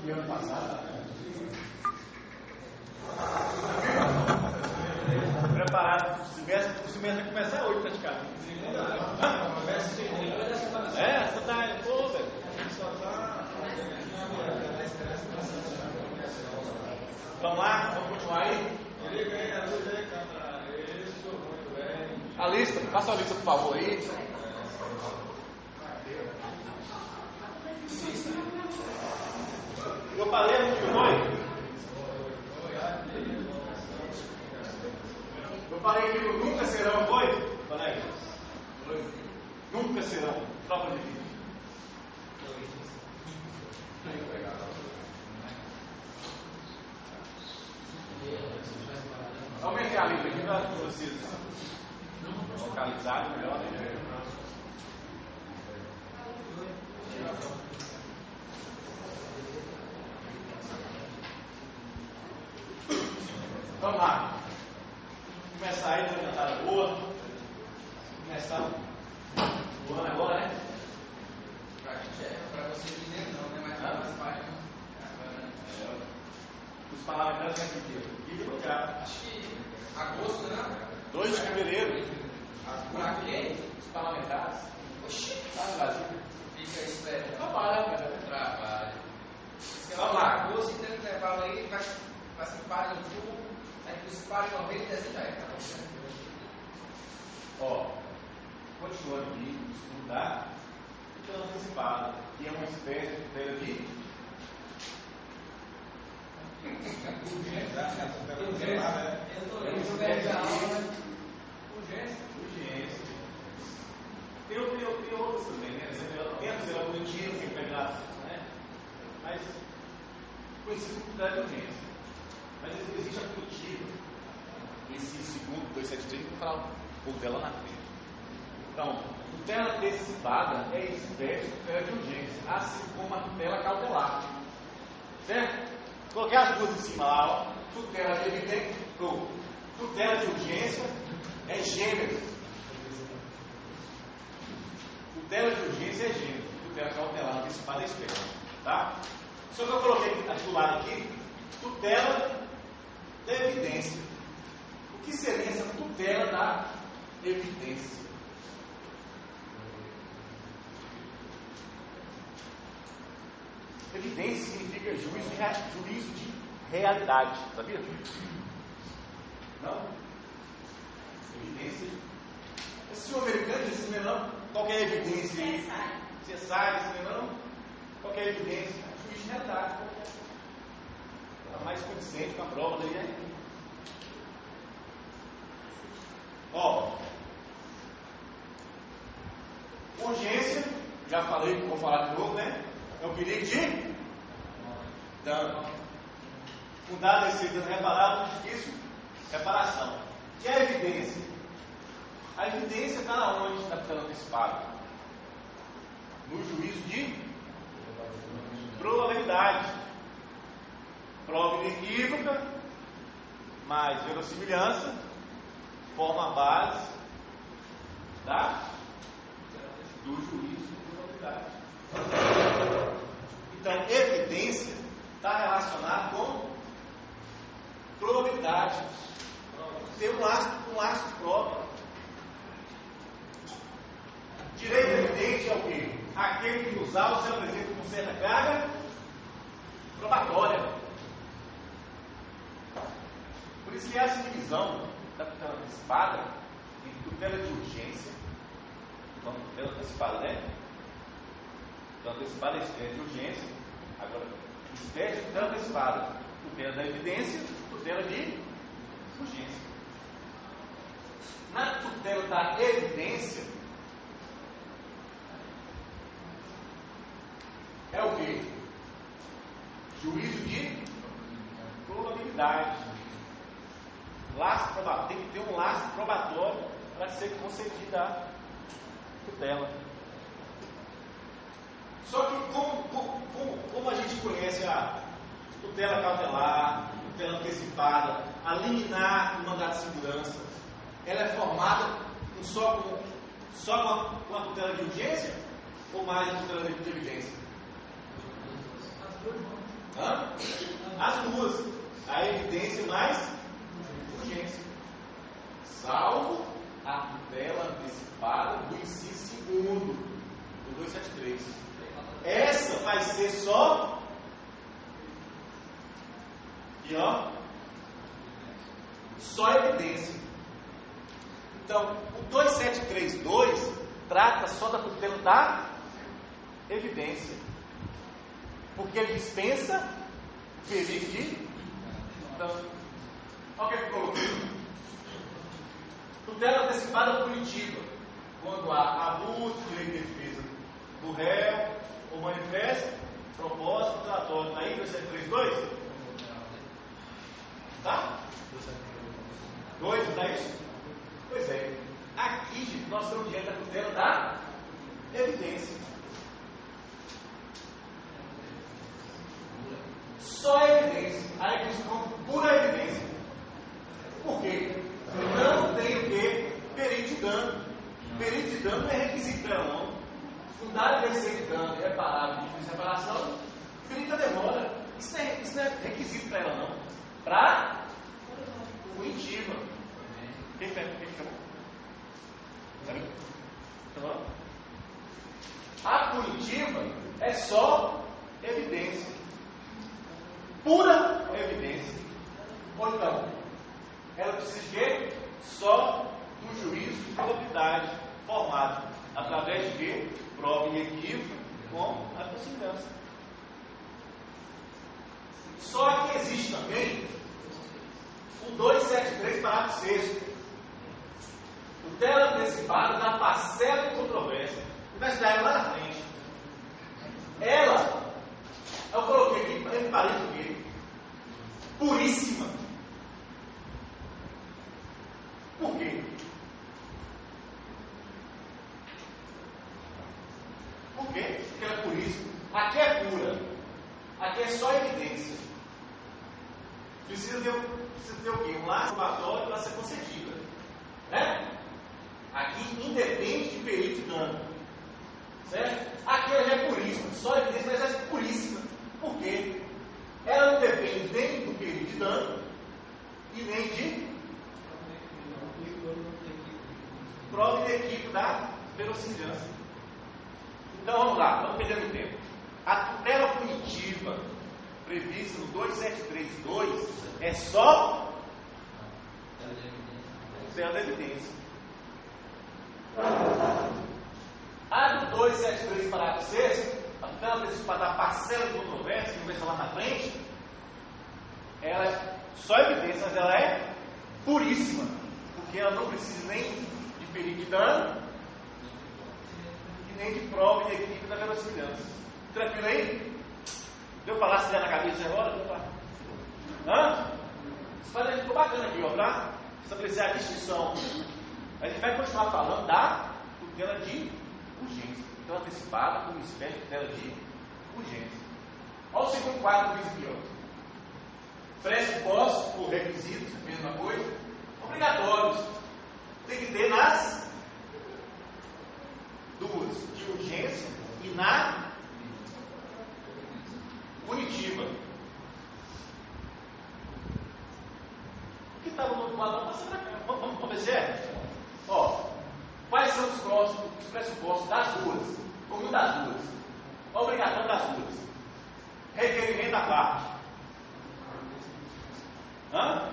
E ano passado, preparado. O semestre vai começar hoje, praticamente. Você tá. Pô, velho. Vamos lá, vamos continuar aí? A lista, passa a lista, por favor, aí. Eu falei no que foi? Eu falei que nunca serão, foi? Colegas? Nunca serão tropa de vida. Aumente a lista aqui para vocês localizarem melhor. Vamos lá. Começar aí, uma cantada boa. Começar o ano agora, né? Para você entender não, né? Mas para as páginas. Os parlamentares vêm aqui. E colocar. Acho que agosto, né? 2 de fevereiro. Para quem? Os parlamentares. Oxi, Lá no Brasil. fica esperto. Trabalha, cara. Trabalho. Vamos lá. Agosto, então, intervalo aí, vai se parar em outubro, aí os pares em novembro e dezembro, tá bom? Ó, continuando aqui, estudar, então antecipado, que é uma espécie de tutela de urgência. Tem outras também, né? Tem a tutela punitiva, tem que pegar, né? Mas conhecido como tutela de urgência. Mas existe a punitiva. Esse segundo 273 que eu vou falar um pouco dela na frente. Então, tutela antecipada é espécie de tutela de urgência, assim como a tutela cautelar. Certo? Coloquei as duas em cima lá, ó. Tutela de evidência, tutela de urgência é gênero. Tutela de urgência é gênero. Tutela cautelar antecipada é espécie. Tá? Só que eu coloquei do lado aqui, tutela da evidência. O que seria essa tutela da evidência? Evidência significa juízo de realidade, sabia? Não? Evidência. Esse senhor americano disse, não? Qual é a evidência aí? Você sabe, não? Qual é a evidência? Juízo de realidade. Está mais condizente com a prova daí, né? Ó, urgência, já falei, vou falar de novo, né? É o perigo de dano. Um dado é ser reparado, difícil, reparação. E a evidência? A evidência está onde está ficando antecipada? No juízo de probabilidade. Prova inequívoca, mais verossimilhança, forma a base do juízo de probabilidade. Então, evidência está relacionada com probabilidade. Tem um laço próprio. Direito evidente é o quê? Aquele que nos autos se apresenta com certa carga probatória. Por isso que essa divisão da tutela antecipada entre tutela de urgência, então tutela antecipada, né? Tutela antecipada é espécie de urgência, agora espécie de tutela antecipada, tutela da evidência, tutela de urgência. Na tutela da evidência é o quê? Juízo de probabilidade. Laço probatório, tem que ter um laço probatório para ser concedida a tutela. Só que como a gente conhece a tutela cautelar, tutela antecipada, a liminar do mandato de segurança, ela é formada só com a tutela de urgência ou mais a tutela de evidência? as duas. A evidência mais urgência. Salvo a tutela antecipada do inciso 2º do 273. Essa vai ser só aqui, ó, só evidência. Então, o 2732 trata só da tutela da evidência, porque ele dispensa o perigo de. Então, olha o que eu coloquei. Tutela antecipada punitiva, quando há abuso de direito de defesa do réu ou manifesto, propósito, relatório. Está aí, 2732? Tá? 2, não é isso? Pois é. Aqui, gente, nós estamos diante da tutela da evidência. Só evidência. Aí eles colocam pura evidência. Por quê? Não tem o que? Perito de dano. Perito de dano não é requisito para ela, não. Fundado em receita de dano, reparável, de reparação, perita demora. Isso não é requisito para ela, não. Para punitiva. Quem chamou? Tá bom? A punitiva é só evidência. Pura evidência. Ou então, ela precisa de quê? Só do juízo de probabilidade formado através de quê? Prova inequívoca com a verossimilhança. Só que existe também o 273, parágrafo 6º. Tutela antecipada da parcela de controvérsia. Vai estudar ela lá na frente. Ela, eu coloquei aqui, eu parei com ele, puríssima. Por quê? Por quê? Porque ela é puríssima. Aqui é pura. Aqui é só evidência. Precisa ter o quê? Um laço probatório para ser concedida. Né? Aqui independe de perito de dano. Certo? Aqui ela já é puríssima. Só evidência, mas ela é puríssima. Por quê? Ela não depende nem do perito de dano e nem de prova inequívoca da verossimilhança. Então vamos lá, vamos perdendo tempo. A tutela punitiva prevista no 2732 é só tutela da evidência. A do 273, parágrafo 6, a tutela antecipada da parcela de controvérsia, que não vai falar na frente, ela é só evidência, mas ela é puríssima, porque ela não precisa nem de perito de dano e nem de prova inequívoca da verossimilhança. Tranquilo aí? Deu para lá se der na cabeça agora? Deu para. Hã? Isso faz ficou bacana aqui, ó, para estabelecer a distinção. A gente vai continuar falando da tutela de urgência. Tutela antecipada como espécie de tutela de urgência. Olha o segundo quadro que diz aqui, ó. Pressupostos por requisitos, mesma coisa. Obrigatórios. Tem que ter nas duas, de urgência e na punitiva. O que estava no outro lado? Vamos ver se é? Ó, quais são os pressupostos das duas? Como das duas? Obrigatório das duas. Requerimento à parte. Hã?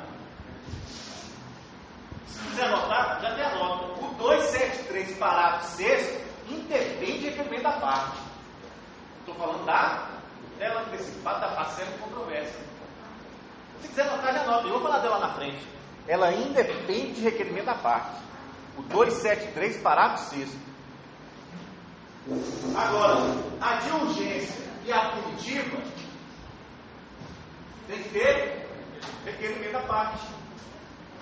Se quiser anotar, já tem a nota. O 273, parágrafo 6º, independe de requerimento à parte. Estou falando da tutela antecipada da parcela de controvérsia. Se quiser anotar, já anota. Eu vou falar dela na frente. Ela independe de requerimento à parte. O 273, parágrafo 6º. Agora, a de urgência e a punitiva tem que ter requerimento à parte.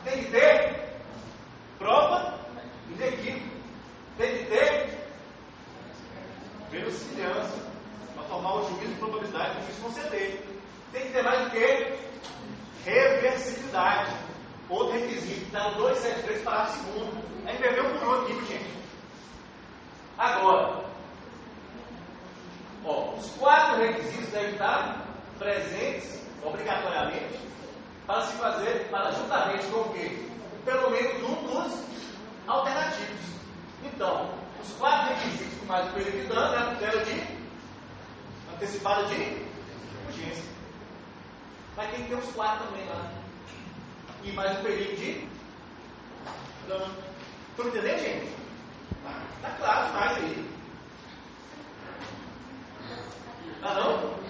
Tem que ter prova inequívoca. Tem que ter verossimilhança para tomar o juízo de probabilidade de juiz conceder. Tem que ter mais do que reversibilidade. Outro requisito, está no 273, parágrafo 2º. A gente bebeu por um aqui, gente. Agora, ó, os 4 requisitos devem estar presentes, obrigatoriamente, para se fazer, para juntamente com o quê? Pelo menos um dos alternativos. Então, os 4 requisitos com mais o período de dano é a tutela antecipada de urgência. Mas tem que ter os 4 também lá. E mais o período de dano. Estão entendendo, gente? Está claro demais aí. Ah, não?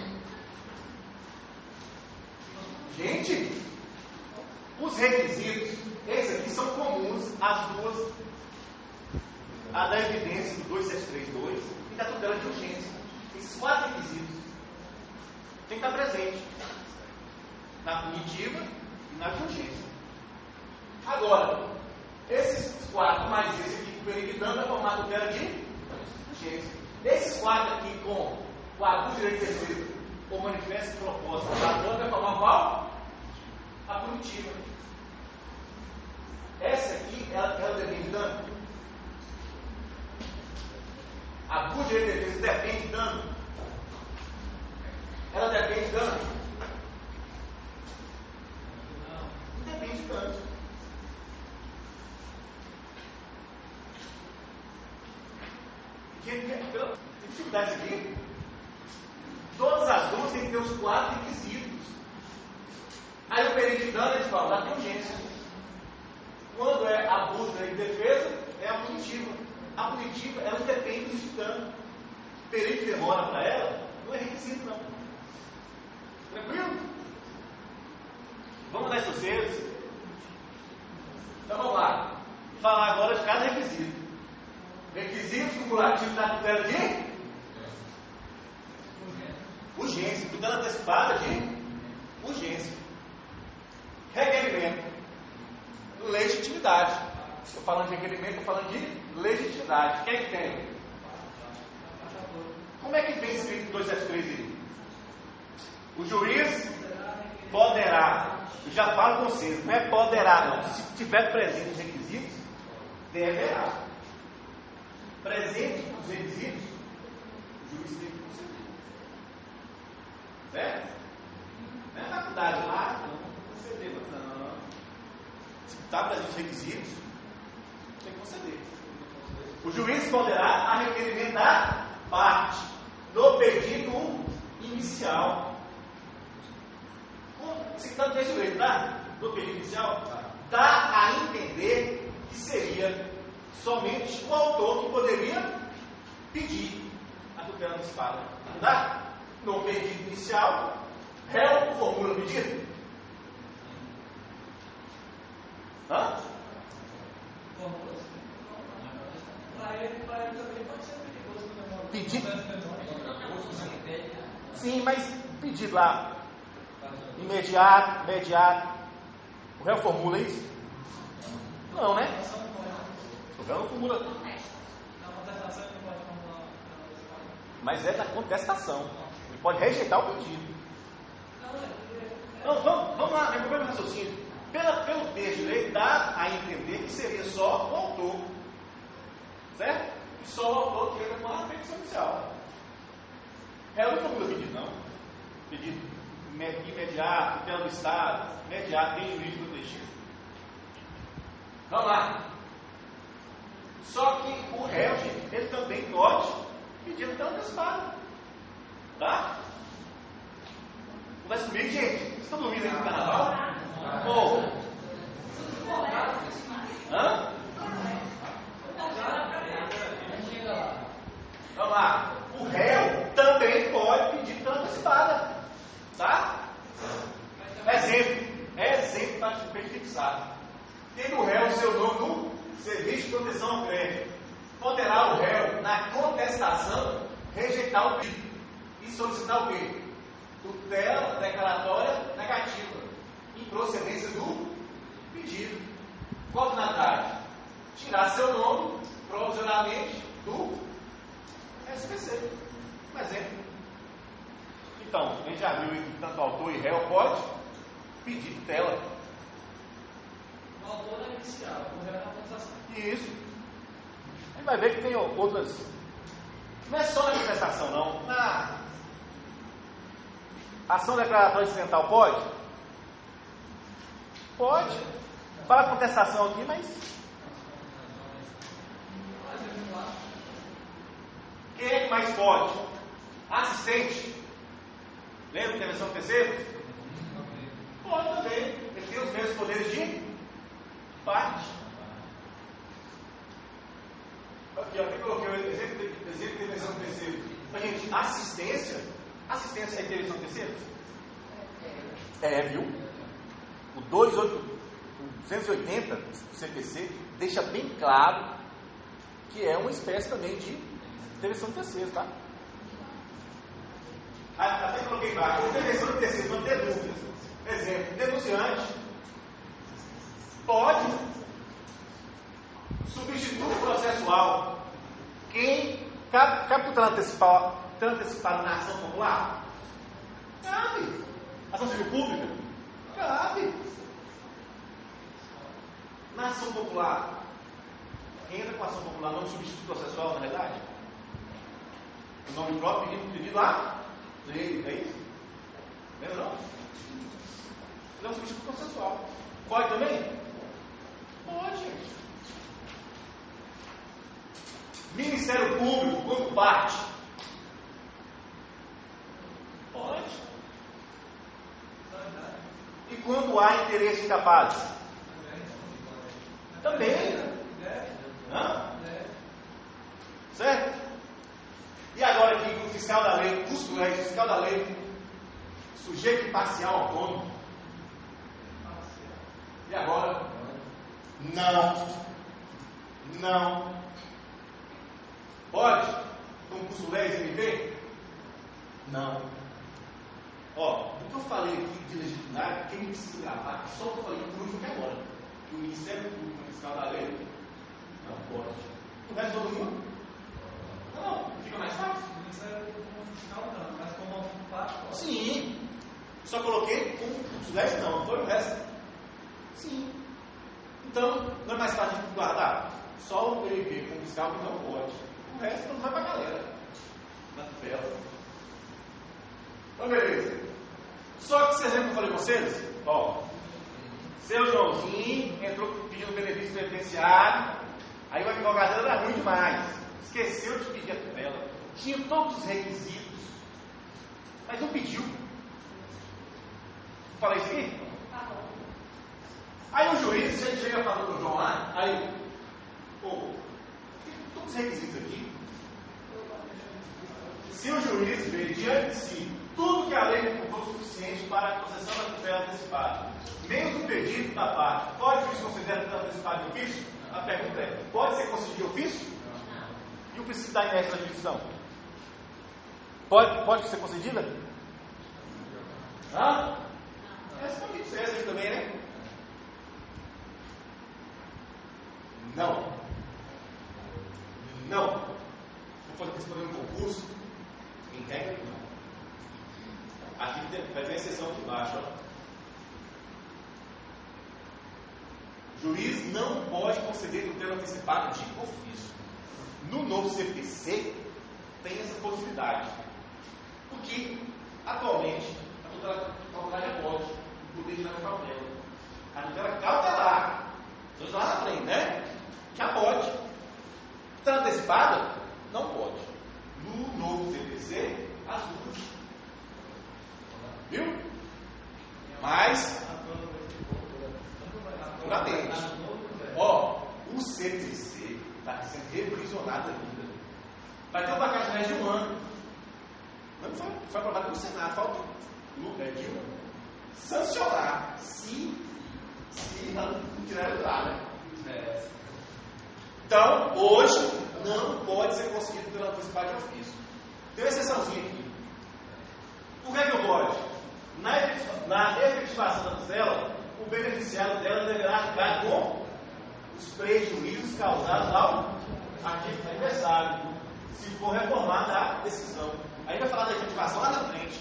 Gente, os requisitos, esses aqui são comuns às duas, a da evidência do 2732 e da tutela de urgência. Esses 4 requisitos tem que estar presente na punitiva e na de urgência. Agora, esses 4 mais esse aqui com o período de dano vai formar a tutela de urgência. Esses 4 aqui com o abuso de direito terceiro ou manifesto proposta da dano vai formar qual? A punitiva. Essa aqui, ela depende de dano. Abuso de direito terceiro depende de dano. Ela depende de dano. Não depende de dano. Pela dificuldade aqui, todas as duas têm que ter os 4 requisitos. Aí o período de dano eles falam da urgência. Quando é abuso de defesa, é a punitiva. A punitiva, ela depende de dano. O período de demora para ela não é requisito, não. Tranquilo? Vamos dar isso vocês. Então vamos lá. Falar agora de cada requisito. Requisitos cumulativos da tutela de urgência. Tutela antecipada de urgência. Requerimento. Legitimidade. Estou falando de requerimento, estou falando de legitimidade. Quem é que tem? Como é que vem escrito 273 aí? O juiz poderá. Eu já falo com vocês, não é poderá não. Se tiver presente os requisitos, deverá. Presente os requisitos, o juiz tem que conceder. Certo? Não é faculdade lá, não conceder, não. Se está presente os requisitos, tem que conceder. O juiz poderá a requerimento da parte no pedido inicial. Você está no texto direito, tá? No pedido inicial, dá a entender que seria somente o autor que poderia pedir a tutela antecipada. Não dá? No pedido inicial, réu formula o pedido? Hã? Para ele também pode ser perigoso. Pedido? Sim, mas pedido lá imediato. O réu formula isso? Não, né? O réu não formula. Mas é da contestação. Ele pode rejeitar o pedido. Não, vamos lá, recuperar o raciocínio. Pelo texto, ele dá a entender que seria só o autor. Certo? E só o autor que entra com a petição inicial. Réu não formula pedido, não. Pedido imediato, tutela do Estado, imediato, bem jurídico protegido. Vamos lá. Só que o réu, gente, ele também pode pedir tutela antecipada. Tá? Conversa comigo, gente. Vocês estão dormindo aqui no carnaval? Ou? Hã? Vamos lá. O réu também pode pedir tutela antecipada. Tá? Exemplo para pedir fixado. Tendo o réu o seu nome no serviço de proteção ao crédito, poderá o réu, na contestação, rejeitar o pedido e solicitar o quê? Tutela declaratória negativa, em procedência do pedido. Qual finalidade? Tirar seu nome provisoriamente do SPC. Um exemplo. Então, a gente já viu que tanto autor e réu pode pedir tutela. O autor é inicial, o réu é a contestação. Isso. A gente vai ver que tem outras. Não é só na contestação, não. Ação declaratória incidental pode? Pode. Fala contestação aqui, mas... Quem é que mais pode? Assistente. Lembra de intervenção de terceiros? Pode também. Ele tem os mesmos poderes de parte. Aqui, ó, eu coloquei o exemplo de intervenção de terceiros. Mas, gente, assistência é intervenção de terceiros? Viu? O 280 do CPC deixa bem claro que é uma espécie também de intervenção de terceiros, tá? Até coloquei embaixo. Intervenção de terceiros, não ter dúvidas. Exemplo, denunciante pode substituto processual. Quem cabe tutela antecipada na ação popular? Cabe. Ação civil pública? Cabe. Na ação popular, quem entra com ação popular não substituto processual, na verdade? O nome próprio pedido lá? Lei, é isso? Lembra não? Não é um substituto processual. Pode também? Pode, gente. Ministério Público, quanto parte? Pode. E quando há interesse de capaz? Também. Hã? Certo? E agora aqui, o fiscal da lei, fiscal da lei, sujeito imparcial autônomo. E agora? Não. Pode? Concurso 10 MP? Não. Ó, o que eu falei aqui de legitimidade, quem precisa gravar, só o que eu falei por último que agora. Que o Ministério Público, o fiscal da lei, não pode. O resto todo mundo? Não. Fica mais fácil? O Ministério Público fiscal não, mas como parte pode. Sim. Só coloquei como concurso 10 não foi o resto? Sim. Então, não é mais fácil de guardar? Só o PIB com o fiscal que não pode. O resto não vai para a galera. Na tela. Então, beleza. Só que esse exemplo que eu falei com vocês, ó. Seu Joãozinho entrou pedindo benefício previdenciário. Aí o advogado era ruim demais. Esqueceu de pedir a tutela. Tinha todos os requisitos. Mas não pediu. Falei isso aqui? Aí o juiz chega e fala pro João lá, aí, tem todos os requisitos aqui. Se o juiz vê diante de si tudo que a lei comprovou suficiente para a concessão da tutela antecipada, menos o pedido da parte, pode o juiz considerar a tutela antecipada de ofício? A pergunta é, pode ser concedido de ofício? E o princípio da inércia da jurisdição? Pode ser concedida? Responde isso aí também, né? Não. Vou responder um concurso. Em regra, não. Aqui vai ter a exceção aqui embaixo. Ó. Juiz não pode conceder tutela antecipada de ofício. No novo CPC, tem essa possibilidade. Porque, atualmente, a tutela cautelar já pode. O poder de dar cautela. A tutela cautelar. Estou lá na frente, né? Já pode. Tutela antecipada? Não pode. No novo CPC, as duas. Viu? Mas, naturalmente, o CPC está sendo revisionado ainda. Vai ter uma vacagem mais de um ano. Não foi aprovado pelo Senado. Falta o Dilma sancionar. Se não tirar o lá, né? Então, hoje, não pode ser conseguido pela antecipada de ofício. Tem uma exceçãozinha aqui. Por que não pode? Na efetivação da tutela, o beneficiário dela deverá arcar com os prejuízos causados ao adversário, se for reformada a decisão. Aí vai falar da efetivação lá na frente.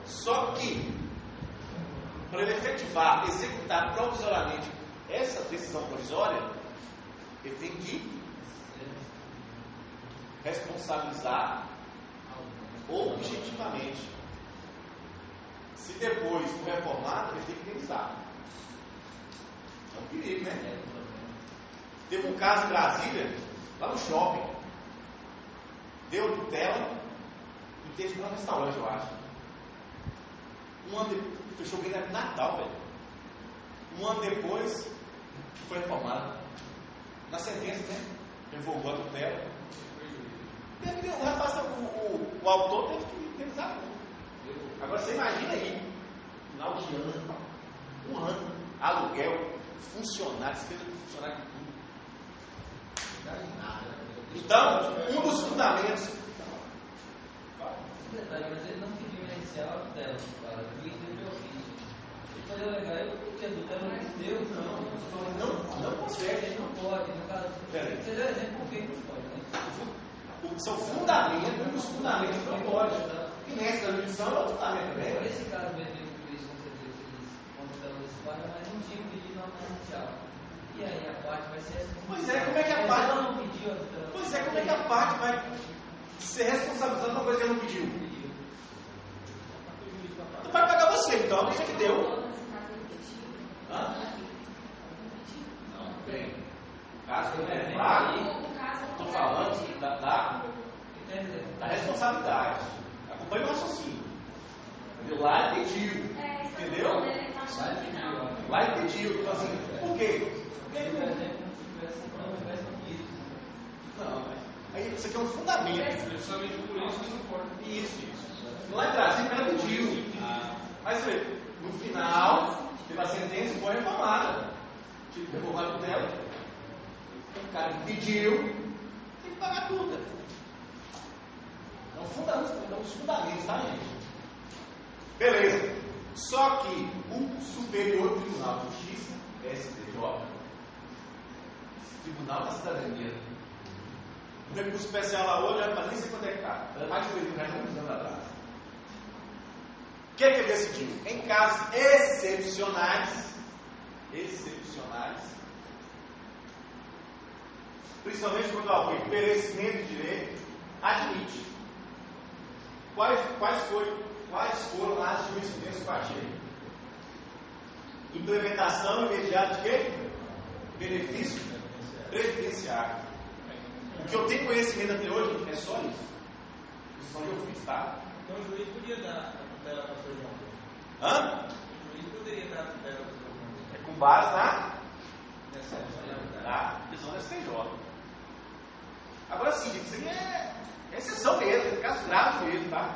Só que, para ele efetivar, executar provisoriamente essa decisão provisória, ele tem que responsabilizar objetivamente. Se depois for reformado, ele tem que indenizar. É um perigo, né? Teve um caso em Brasília, lá no shopping. Deu tutela e teve um restaurante, eu acho. Um ano depois, fechou bem no Natal, velho. Um ano depois, foi reformado. Na sentença, né? Revogou a tutela. O rapaz, o autor teve que indenizar. Agora você imagina aí, final de ano, um ano, aluguel, funcionário, despesa de funcionário de tudo. Então, um dos fundamentos. Mas ele não pediu inicial dela, para o juiz deu ofício. Ele falou, legal, eu pedi a tutela, mas Deus não consegue. Ele não pode, no caso. Você deu exemplo por que não pode, né? São fundamentos, um dos fundamentos não pode. E nessa jurisdição é outro fundamento também. Por esse caso mesmo, o juiz concedeu que eles contrataram esse pai, mas não tinha pedido a inicial. E aí a parte vai ser essa. Pois é, como é que a parte. Ela não pediu a tutela. Pois é, como é que a parte vai ser responsabilizada por uma coisa que ele não pediu? Não vai pagar você, então, deixa que deu. Hã? Não, bem. Caso que eu não pago, estou falando da responsabilidade. Acompanhe o raciocínio. Entendeu? Lá ele pediu. Entendeu? Lá ele pediu. Então, assim, por quê? Não, aí isso aqui é um fundamento. Justamente por isso que não pode. Isso. Lá em Brasília ela pediu. Mas no final, teve a sentença e foi reformada. Tipo, reformar a tutela. O cara que pediu, tem que pagar tudo. É um fundamento, tá, gente? Beleza. Só que o Superior Tribunal de Justiça, STJ, Tribunal da Cidadania, o recurso especial lá hoje, mas nem sei quanto é que está. Era mais de 8 reais, muitos anos atrás. O que é que ele decidiu? Em casos excepcionais, principalmente quando há o perecimento de direito, admite. Quais foram as jurisprudências partidas? Implementação imediata de quê? Benefício previdenciário. O que eu tenho conhecimento até hoje é só isso. Isso só eu fiz, tá? Então o juiz podia dar a tutela para o seu João. Hã? O juiz poderia dar a tutela para o seu João. É com base na Nessa decisão da STJ. Agora sim, isso aí é exceção mesmo, é caso grave mesmo, tá?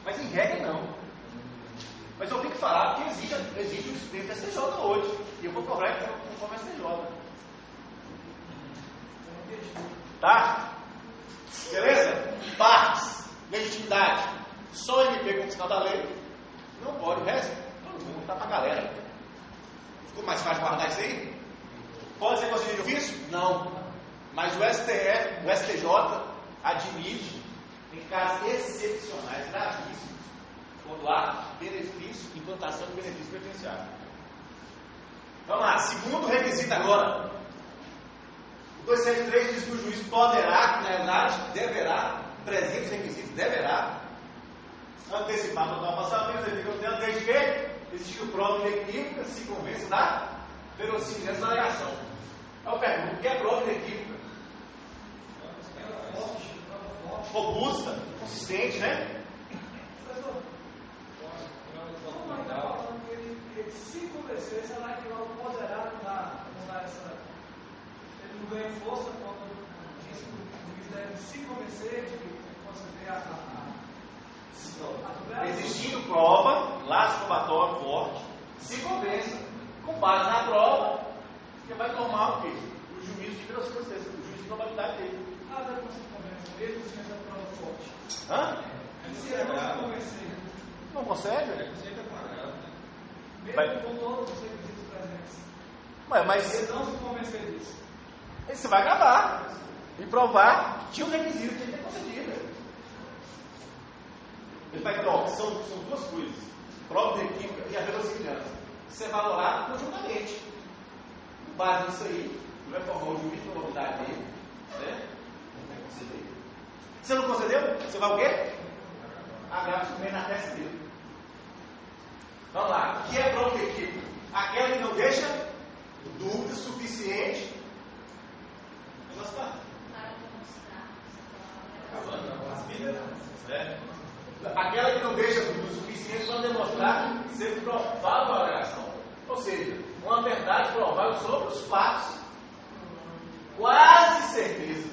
Mas em regra não. Mas eu tenho que falar porque exige o suplente da STJ hoje. E eu vou cobrar conforme a STJ. Tá? Beleza? Partes, legitimidade. Só o MP como sinal da lei. Não pode, o resto, todo mundo tá pra galera. Ficou mais fácil guardar isso aí? Pode ser concedido ofício? Não. Mas o STF, o STJ, admite em casos excepcionais, gravíssimos, quando há benefício, implantação de benefício previdenciário. Vamos lá, segundo requisito agora. O 273 diz que o juiz poderá, na verdade, deverá, presente os requisitos, deverá antecipar total passamento, desde que existiu prova inequívoca, se convence da verossimilhança da alegação. Eu pergunto, o que é prova inequívoca? Robusta, consistente, né? Se convencer, será que não poderá mudar essa. Ele não ganha força quando diz que o juiz deve se convencer de conceder a tutela? Existindo prova, laço probatório forte, se convença. Com base na prova, você vai tomar o quê? O juízo de verossimilhança, o juízo de probabilidade dele. Nada como se convence, mesmo sem essa prova forte. Hã? Se ele não se convencer, Não consegue? mesmo com todos os requisitos presentes, Mas se ele não se convencer disso, você vai acabar e provar que tinha um requisito que ele tinha concedido. Ele vai provar, são duas coisas: prova inequívoca e a verossimilhança. Você vai valorar conjuntamente. Com base nisso aí, você vai formar o juízo de probabilidade dele, né? Não vai conceder. Se você não concedeu, você vai o quê? Agrava o suplemento na testa dele. Vamos lá. O que é prova inequívoca? Aquela que não deixa dúvida suficiente. O negócio está aquela que não deixa dúvida suficiente para demonstrar ser provável a alegação. Ou seja, uma verdade provável sobre os fatos. Quase certeza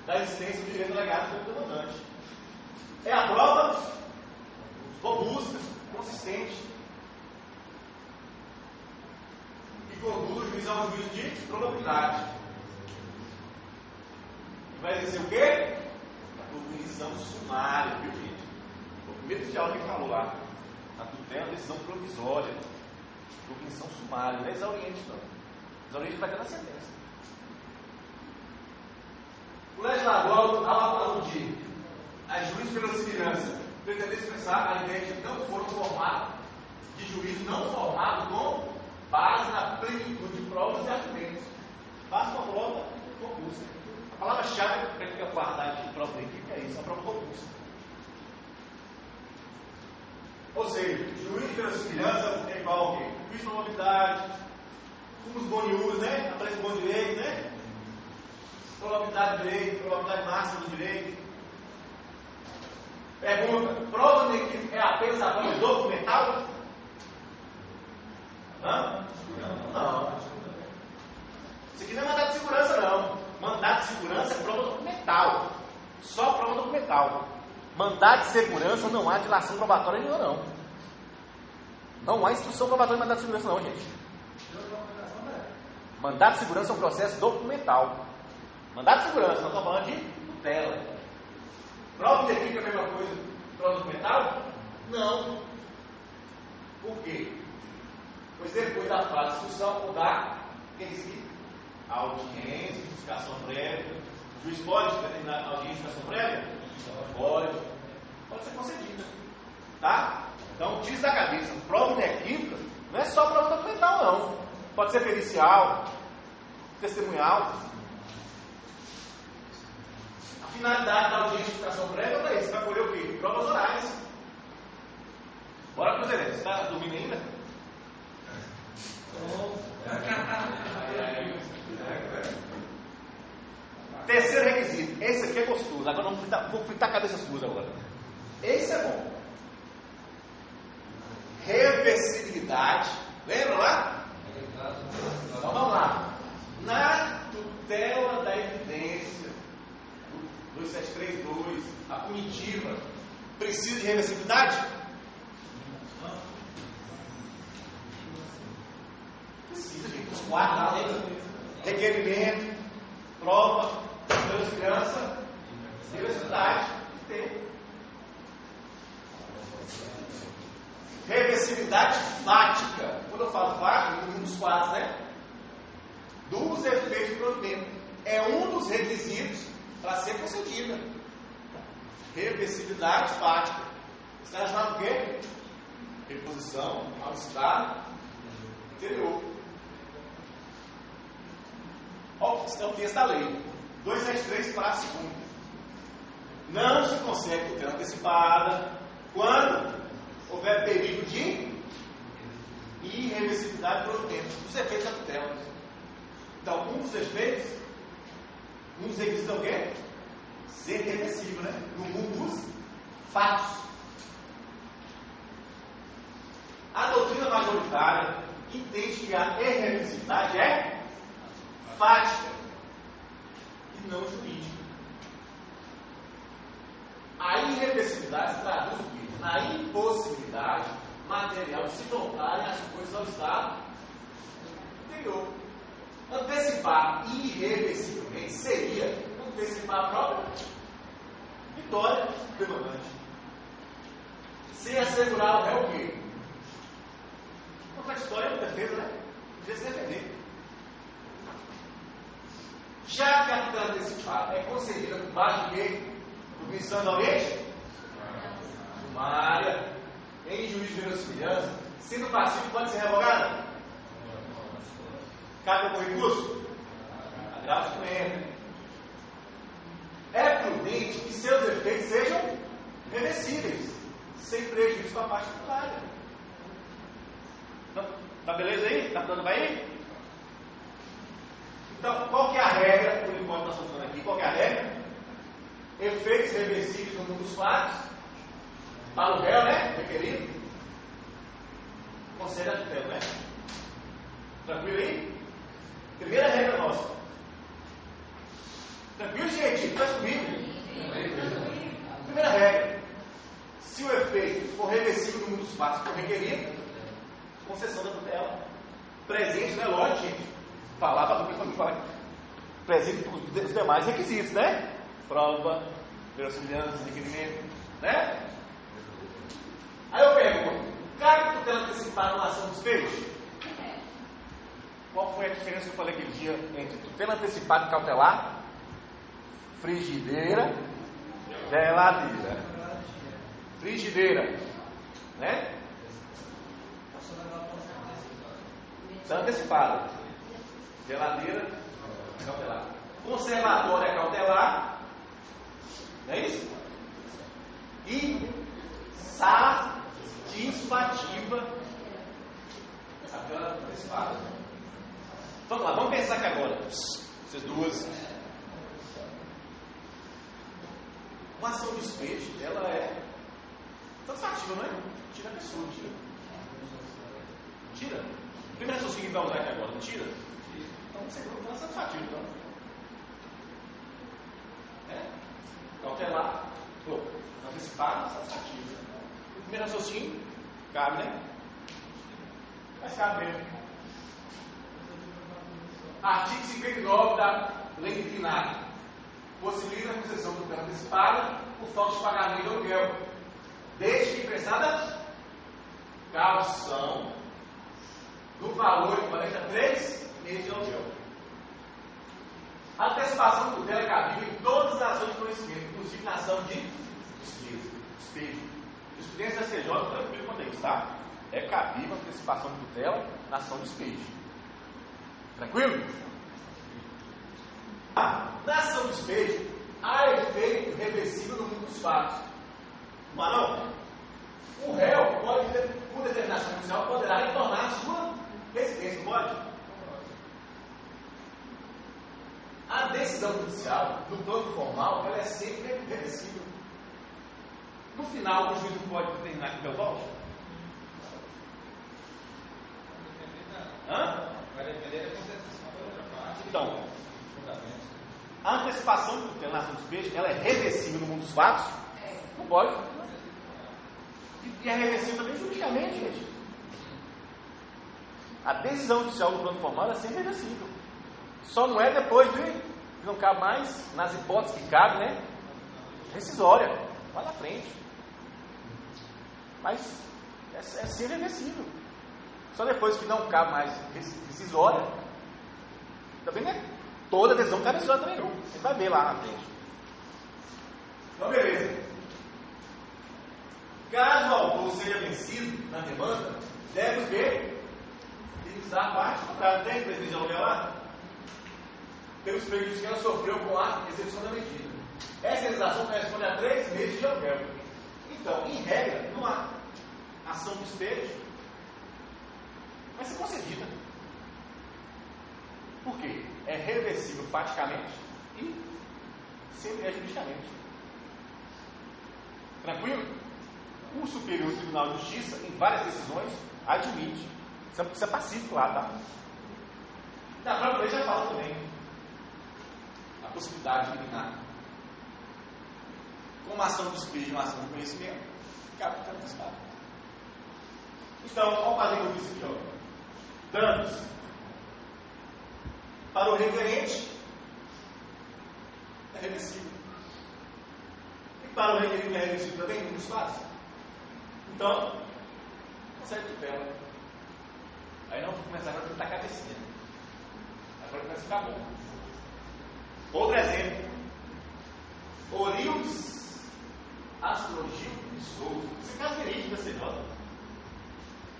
da existência do direito alegado pelo demandante. É a prova robusta, consistente, que conduz o juiz a um juízo de probabilidade. E vai exercer o quê? A cognição sumária, viu, gente? O primeiro de aula que falou lá, a tutela, a decisão provisória, cognição sumária, não é exauriente, não. Exauriente vai ter na sentença. O legislador, ao aludir a juízo pela semelhança, pretende expressar a ideia de que não foram formados, de juízo não formado com base na plenitude de provas e argumentos. Basta uma prova robusta. A palavra-chave para que a qualidade de prova da equipe é isso, a prova robusta. Ou seja, juízo pela semelhança é igual ao quê? Juízo pela novidade, fumus bonius, né? Aparece bom direito, né? Probabilidade de direito, probabilidade máxima do direito. Pergunta: prova inequívoca é apenas a prova documental? Não? Não. Isso aqui não é mandado de segurança, não. Mandado de segurança é prova documental. Só prova documental. Mandado de segurança não há dilação probatória nenhuma, não. Não há instrução probatória em mandado de segurança, não, gente. Mandado de segurança é um processo documental. Mandado de segurança, não estou falando de tutela. Prova inequívoca é a mesma coisa que prova documental? Não. Por quê? Pois depois da fase de instrução, ou da audiência, justificação prévia. O juiz pode determinar a audiência de justificação prévia? Pode. Pode ser concedida. Tá? Então, tira da cabeça. Prova inequívoca não é só prova documental, não. Pode ser pericial, testemunhal. A finalidade da audiência de justificação prévia é para isso. Vai colher o quê? Provas orais. Bora para os eventos. Está dormindo ainda? Terceiro requisito. Esse aqui é gostoso. Agora vou fritar a cabeça sua agora. Esse é bom. Reversibilidade. Lembra lá? Então vamos lá. Na tutela da evidência 2732, a punitiva, precisa de reversibilidade? Precisa, gente. Os quatro, requerimento, prova, segurança, reversibilidade. Tem. Reversibilidade fática. Quando eu falo fática, um dos quatro, né? Dos efeitos do provimento. É um dos requisitos para ser concedida. Reversibilidade fática. Está relacionado com o quê? Reposição ao estado anterior. Olha o texto da lei. 273, parágrafo 2º. Não se consegue tutela antecipada quando houver perigo de irreversibilidade do provimento, dos efeitos da tutela. Então, um dos efeitos, um dos requisitos é o quê? Ser reversível, né? No mundo dos fatos. A doutrina majoritária entende que a irreversibilidade é fática e não jurídica. A irreversibilidade se traduz o quê? Na impossibilidade material de se voltarem as coisas ao estado anterior. Antecipar irreversivelmente seria antecipar a própria vitória do demandante. Sem assegurar o réu o quê? Contraditória de defesa, né? Podia se defender. Já que a tutela antecipada é concedida por base do quê? Do Comissão da Oriente? Sumária, em juízo de verossimilhança, sendo passivo, pode ser revogada? Cabe algum recurso? Agravo de doente. É prudente que seus efeitos sejam reversíveis, sem prejuízo para a parte contrária. Tá beleza aí? Tá dando para ir? Então, qual que é a regra, por enquanto nós estamos falando aqui, qual que é a regra? Efeitos reversíveis no mundo dos fatos, para o réu, né? Requerido, concede a tutela, né? Tranquilo aí? Primeira regra nossa. Tranquilo, gente? Está comigo? Primeira regra. Se o efeito for reversível no mundo dos fatos for requerido, concessão da tutela. Presente, né? Lógico, gente. Falar para o falar. Presente os demais requisitos, né? Prova, verossimilhança, requerimento, né? Aí eu pergunto, cabe tutela antecipada na ação dos peixes? Qual foi a diferença que eu falei aquele dia entre tutela antecipada e cautelar? Frigideira, geladeira. Frigideira, né? Está antecipada. Geladeira, cautelar. Conservatória é cautelar. Não é isso? E satisfativa. Aquela antecipada. Vamos lá, vamos pensar aqui agora. Essas duas. Uma ação de despejo, ela é satisfativa, não é? Tira a pessoa, tira. Tira. Primeiro raciocínio que vai usar aqui agora, não tira? Então você não é satisfativo, então. Cautelar, antecipado, satisfativo. O primeiro raciocínio, cabe, né? Mas cabe mesmo. Artigo 59 da Lei Disciplinar possibilita a concessão do tutela antecipada por falta de pagamento de aluguel, desde que prestada caução do valor equivalente a 3 meses de aluguel. A antecipação do tutela é cabível em todas as ações de conhecimento, inclusive na ação de despejo. Jurisprudência da STJ, tranquilo quanto a isso, tá? É cabível a antecipação de tutela na ação de despejo. Tranquilo? Na ação de despejo, há efeito reversível no mundo dos fatos. Mas não? O réu pode, por determinação judicial, poderá retornar à sua residência, pode? A decisão judicial, no plano formal, ela é sempre reversível. No final, o juiz não pode determinar que eu volte? Vai depender da contestação da outra parte. Então, a antecipação do tutela na ação de despejo, ela é reversível no mundo dos fatos? Não pode. E é reversível também juridicamente, gente. A decisão judicial no plano formal é sempre reversível. Só não é depois de não cabe mais, nas hipóteses que cabe, né? Rescisória. Vai na frente. Mas é sempre reversível. Só depois que não cabe mais rescisória. Também não é toda decisão cabe rescisória também não. Você vai ver lá na frente. Então, beleza. Caso o autor seja vencido na demanda, deve o quê? Utilizar a parte contrária. Tem prejuízo de aluguel lá? Pelos prejuízos que ela sofreu com a execução da medida. Essa realização corresponde a 3 meses de aluguel. Então, em regra, numa ação de despejo, vai ser concedida. Por quê? É reversível faticamente e sempre é juridicamente. Tranquilo? O Superior Tribunal de Justiça, em várias decisões, admite. Isso é pacífico lá, tá? Da própria lei já fala também a possibilidade de eliminar. Como uma ação de despejo e uma ação de conhecimento, cabe para o Estado. Então, vamos fazer o que eu disse aqui, ó. Danos para o requerente é reversível. E para o requerido é reversível também, não nos faz. Então, consegue tutela. Aí não vou começar a tentar cabecinha. Agora começa a ficar bom. Outro exemplo. Orildes Astrogil de Souza. Esse caso verídico da CJ.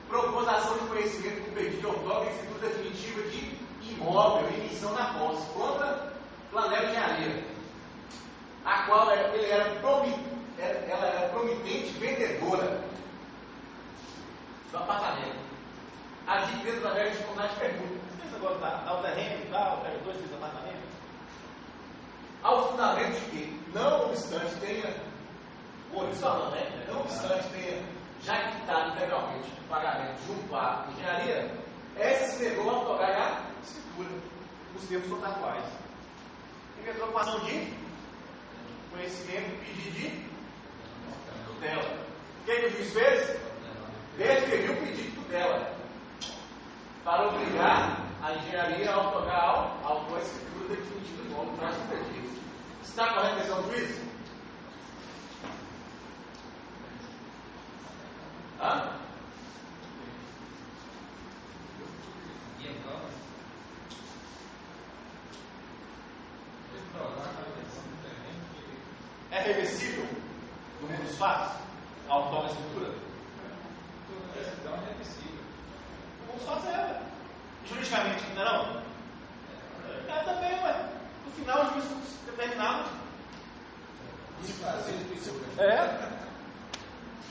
Propôs ação de conhecimento com pedido de outorga em escritura definitiva de imóvel e emissão da posse contra Planel Engenharia, a qual ela era promitente vendedora do apartamento. adquirido através de contrato de permuta. Esse negócio dá o terreno e tal, pega 2, 3 apartamentos. Ao fundamento de que, não obstante tenha, por isso falando, né? Não obstante tenha já quitado integralmente o pagamento junto à engenharia, essa se negou a otorgar a escritura, Os termos contratuais. Teve a preocupação de conhecimento, pedido de tutela. O que o juiz fez? Deferiu o pedido de tutela para obrigar a engenharia a otorgar ao autor a escritura definitiva do nome traz do pedido. Está correta a decisão do juiz? Hã? E a prova? É reversível no mundo dos fatos? A autor da escritura? Então é reversível. Vamos fazer. Juridicamente, não é não? É também, ué. No final, o juiz determinava.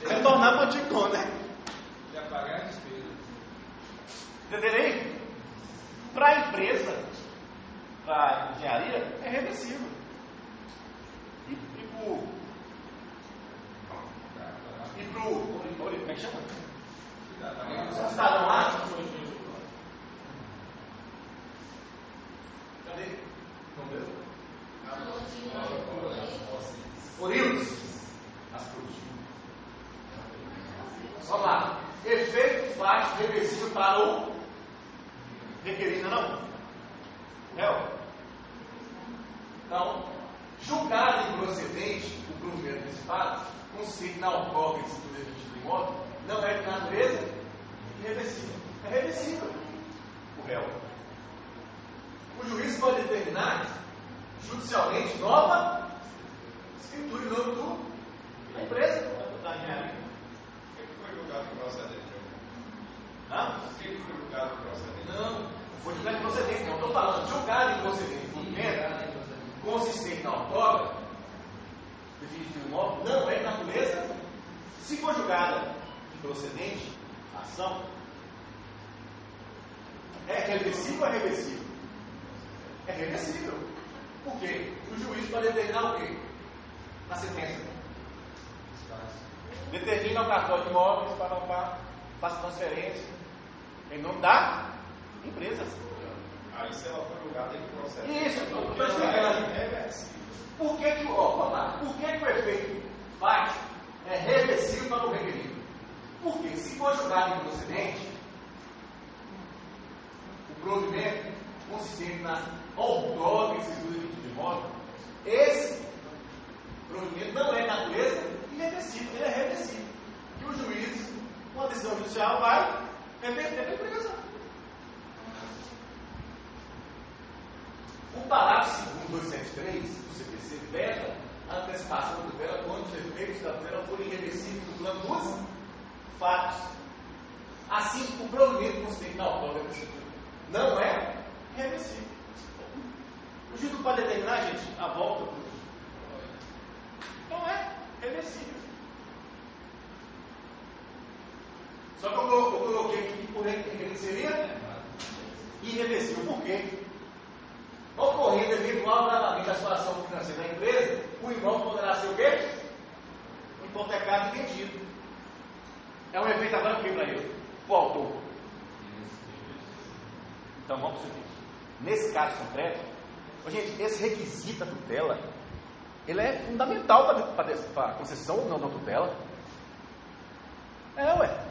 Retornar para o antigo dono, né? Já pagar a despesa. Entenderei? Para a empresa, para a engenharia, é reversível. E pro. Como é que chama? O cidadão lá? Cadê? Não deu? Oriundos. As produções. Vamos lá. Efeito fático reversível para o requerido, não? Réu. Então, julgado improcedente o provimento desse fato, consiste na outorga de escritura definitiva do imóvel, não é de natureza irreversível. É reversível o réu. O juiz pode determinar judicialmente nova escritura em nome da empresa, da engenharia. O que foi julgado improcedente? Hã? O que foi julgado improcedente? Não foi julgado improcedente, não. Estou falando julgado improcedente. Consistente na outorga definitiva do imóvel, não é de natureza. Se for julgada improcedente, a ação é reversível ou é reversível? É reversível. Por quê? O juiz pode determinar o quê? Na sentença. Determina o cartório de imóveis para faça transferência em nome da empresa. Aí se ela for julgada em processo. Isso, estou explicando. Por que o efeito fático é reversível para o requerido? Porque se for julgado improcedente, o provimento consistente na outorga e escritura definitiva de imóvel, esse provimento não é natureza irreversível, ele é reversível. E o juiz, com a decisão judicial, vai reverter a empresa. O parágrafo 2.273 do CPC veda a antecipação da tutela quando os efeitos da tutela forem irreversíveis no plano dos fatos. Assim, o provimento consistente na outorga da escritura não é reversível. O juiz não pode determinar, gente, a volta. Não é reversível. Só que eu coloquei aqui que por ele seria irreversível. Por quê? Ocorrendo eventual agravamento da situação financeira da empresa, o imóvel poderá ser o quê? Hipotecado e vendido. É um efeito agora o que para ele? O autor. Então vamos para o seguinte. Nesse caso concreto, gente, esse requisito da tutela, ele é fundamental para a concessão ou não da tutela.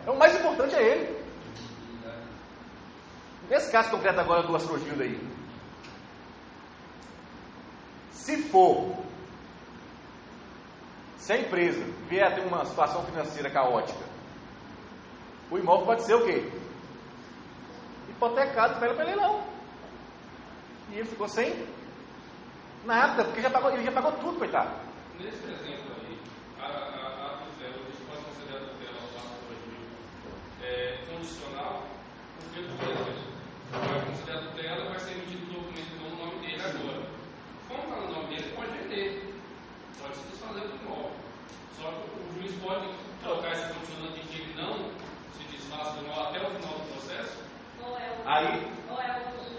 O mais importante é ele. Nesse caso concreto agora do Astrogildo aí, se a empresa vier a ter uma situação financeira caótica, o imóvel pode ser o quê? Hipotecado pelo leilão. E ele ficou sem nada, porque ele já pagou tudo, coitado. Nesse exemplo aí, a tutela, a gente pode considerar a tutela ao passo condicional, porque, por exemplo, vai considerar a tutela, vai ser emitido um documento no nome dele agora. Como está no nome dele, pode vender, pode se desfazer do imóvel. Só que o juiz pode colocar esse condicionante de que ele não se desfaça do imóvel até o final do processo, Aí, Ou é o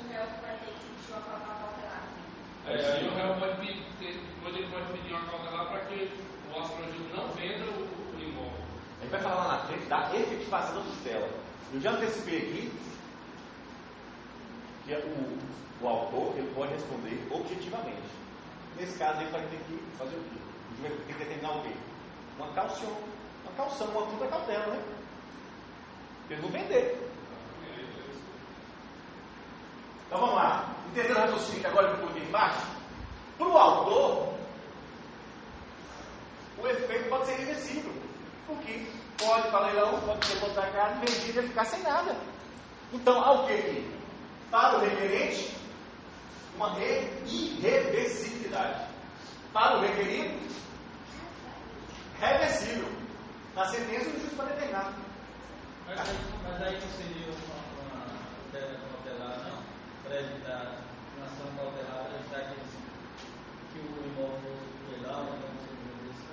réu que vai ter que pedir uma cautelar? Aí o réu pode pedir uma cautelar para que o austrogênio não venda o imóvel. a gente vai falar lá na frente da efetivação da tutela. Eu já antecipei aqui que o autor ele pode responder objetivamente. Nesse caso, ele vai ter que fazer o quê? Ele vai ter que determinar o quê? Uma calção, uma puta cautela, né? Para ele não vender. Então vamos lá. Entendendo o raciocínio que agora eu coloquei embaixo? Para o autor, o efeito pode ser reversível. Porque pode para leilão, pode ser contratado, vendido e ficar sem nada. Então, há o que aqui? Para o requerente, uma irreversibilidade. Para o requerido, reversível. Na sentença, o juiz pode determinar. Mas aí não seria uma tutela cautelar, não? Para evitar uma ação cautelar, para evitar que o imóvel legal não seja desse,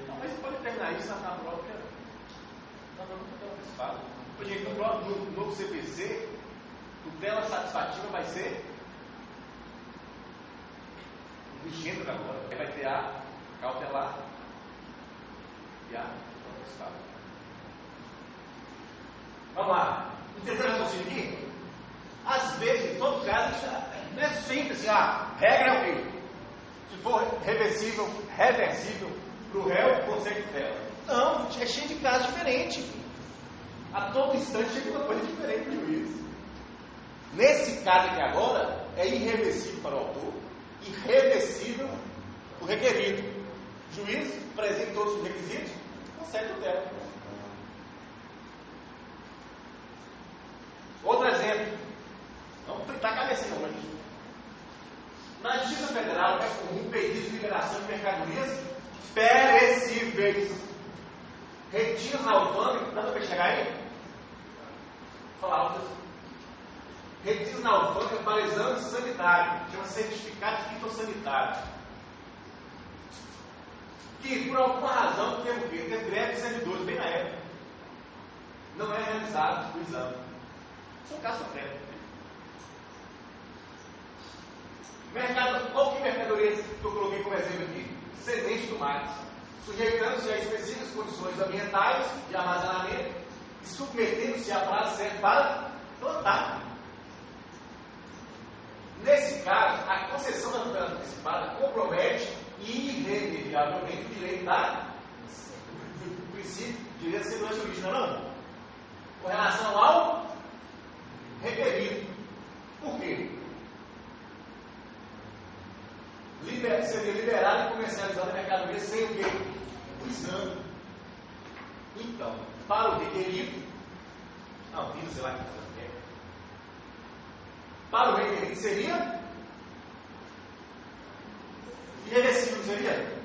Não, mas você pode determinar isso na própria tutela antecipada. Por exemplo, no novo CPC, tutela satisfativa vai ser vigente agora. Aí vai ter a cautelar e a tutela antecipada. Vamos lá. Entendeu o raciocínio aqui? Às vezes, em todo caso, não é simples assim, regra é o quê? Se for reversível para o réu, consegue tutela. Não, é cheio de casos diferentes. A todo instante chega uma coisa diferente para o juiz. Nesse caso aqui agora, é irreversível para o autor, irreversível para o requerido. O juiz apresenta todos os requisitos, consegue tutela. Outro exemplo. Vamos fritar a cabecinha hoje. Na Justiça Federal é comum pedido de liberação de mercadorias perecíveis. Retiros na alfândega, dá para chegar aí? Vou falar outras. Retiros na alfândega para exame sanitário, chama certificado fitossanitário. Que por alguma razão teve o quê? Teve greve de servidores bem na época. Não é realizado o exame. Isso é um caso concreto. Qual que mercadoria que eu coloquei como exemplo aqui? Semente de tomate. Sujeitando-se a específicas condições ambientais de armazenamento e submetendo-se a prazo certo para plantar. Nesse caso, a concessão da tutela antecipada compromete irremediavelmente o direito do princípio de direito de segurança jurídica, não? Com relação ao requerido. Por quê? Seria liberado e comercializado a mercadoria sem o quê? O exame. Então, para o requerido, sei lá o que você quer. Para o requerido seria irreversível, seria?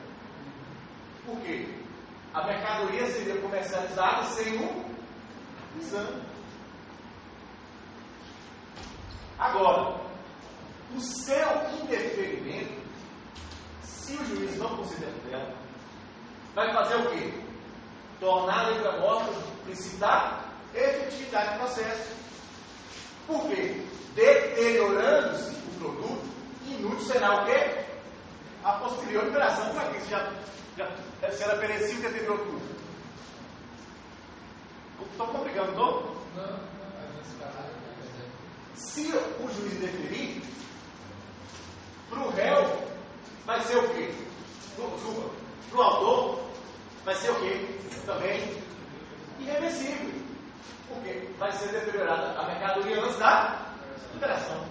Por quê? A mercadoria seria comercializada sem o exame. Agora, o seu interferimento, se o juiz não considera dela, vai fazer o quê? Tornar a letra morta o princípio da efetividade do processo. Por quê? Deteriorando-se o produto, inútil será o quê? A posterior liberação. Como é que isso se era perecível e deteriorou tudo? Estou complicando, não? Não. Se o juiz deferir, para o réu vai ser o quê? Para o autor vai ser o quê? Também irreversível. Porque vai ser deteriorada a mercadoria antes da liberação.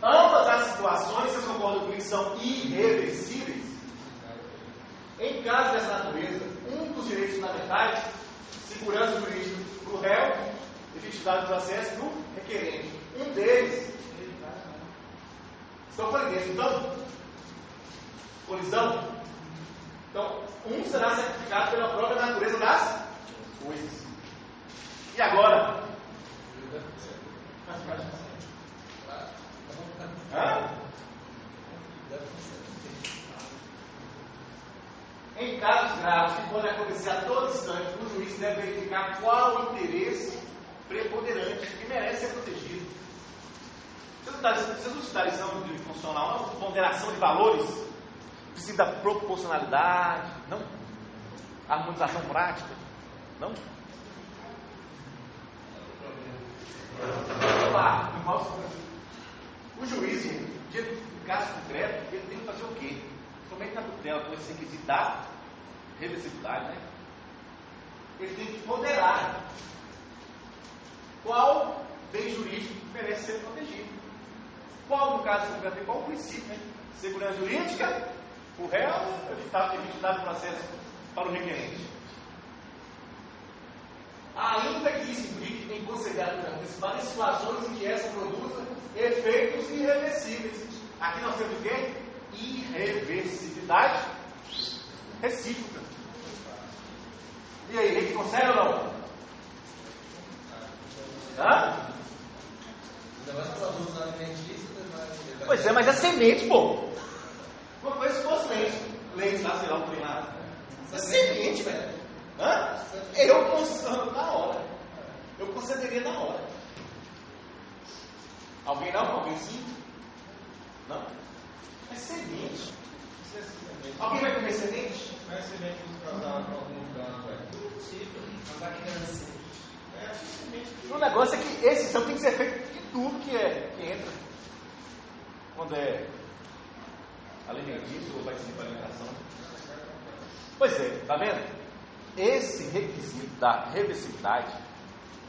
Ambas as situações, vocês concordam comigo, são irreversíveis? Em caso dessa natureza, um dos direitos fundamentais, segurança jurídica para o réu, efetividade do processo do requerente. Um deles, estão colidentes, então? Colisão? Então, um será certificado pela própria natureza das coisas. E agora? Em casos graves que podem acontecer a todo instante, o juiz deve verificar qual o interesse preponderante, que merece ser protegido. Vocês não estudaram exame de funcional, não? Ponderação de valores, princípio da proporcionalidade, não? Harmonização prática, não? Lá, o juiz, no caso concreto, ele tem que fazer o quê? Somente na tutela, com esse requisito da reversibilidade, né? Ele tem que ponderar qual bem jurídico merece ser protegido. Qual, no caso concreto, qual o princípio, né? Segurança jurídica, o réu, evitado o processo para o requerente. Ainda que isso implique em considerar várias situações em que essa produza efeitos irreversíveis. Aqui nós temos o quê? Irreversibilidade recíproca. E aí, ele consegue ou não? Hã? Pois é, mas é semente, pô. Uma coisa se fosse leite lá, sei lá, um trem lá. É semente, velho. Hã? Eu consigo na hora. Eu concederia na hora. Alguém não? Alguém sim? Não? É semente. Alguém vai comer semente? Não é semente que causava algum dano, velho. Possível. Mas vai criança. É semente. O negócio é que esse exame tem que ser feito de tudo que entra. Quando é alimentício ou vai ser para alimentação. Pois é, tá vendo? Esse requisito da reversibilidade,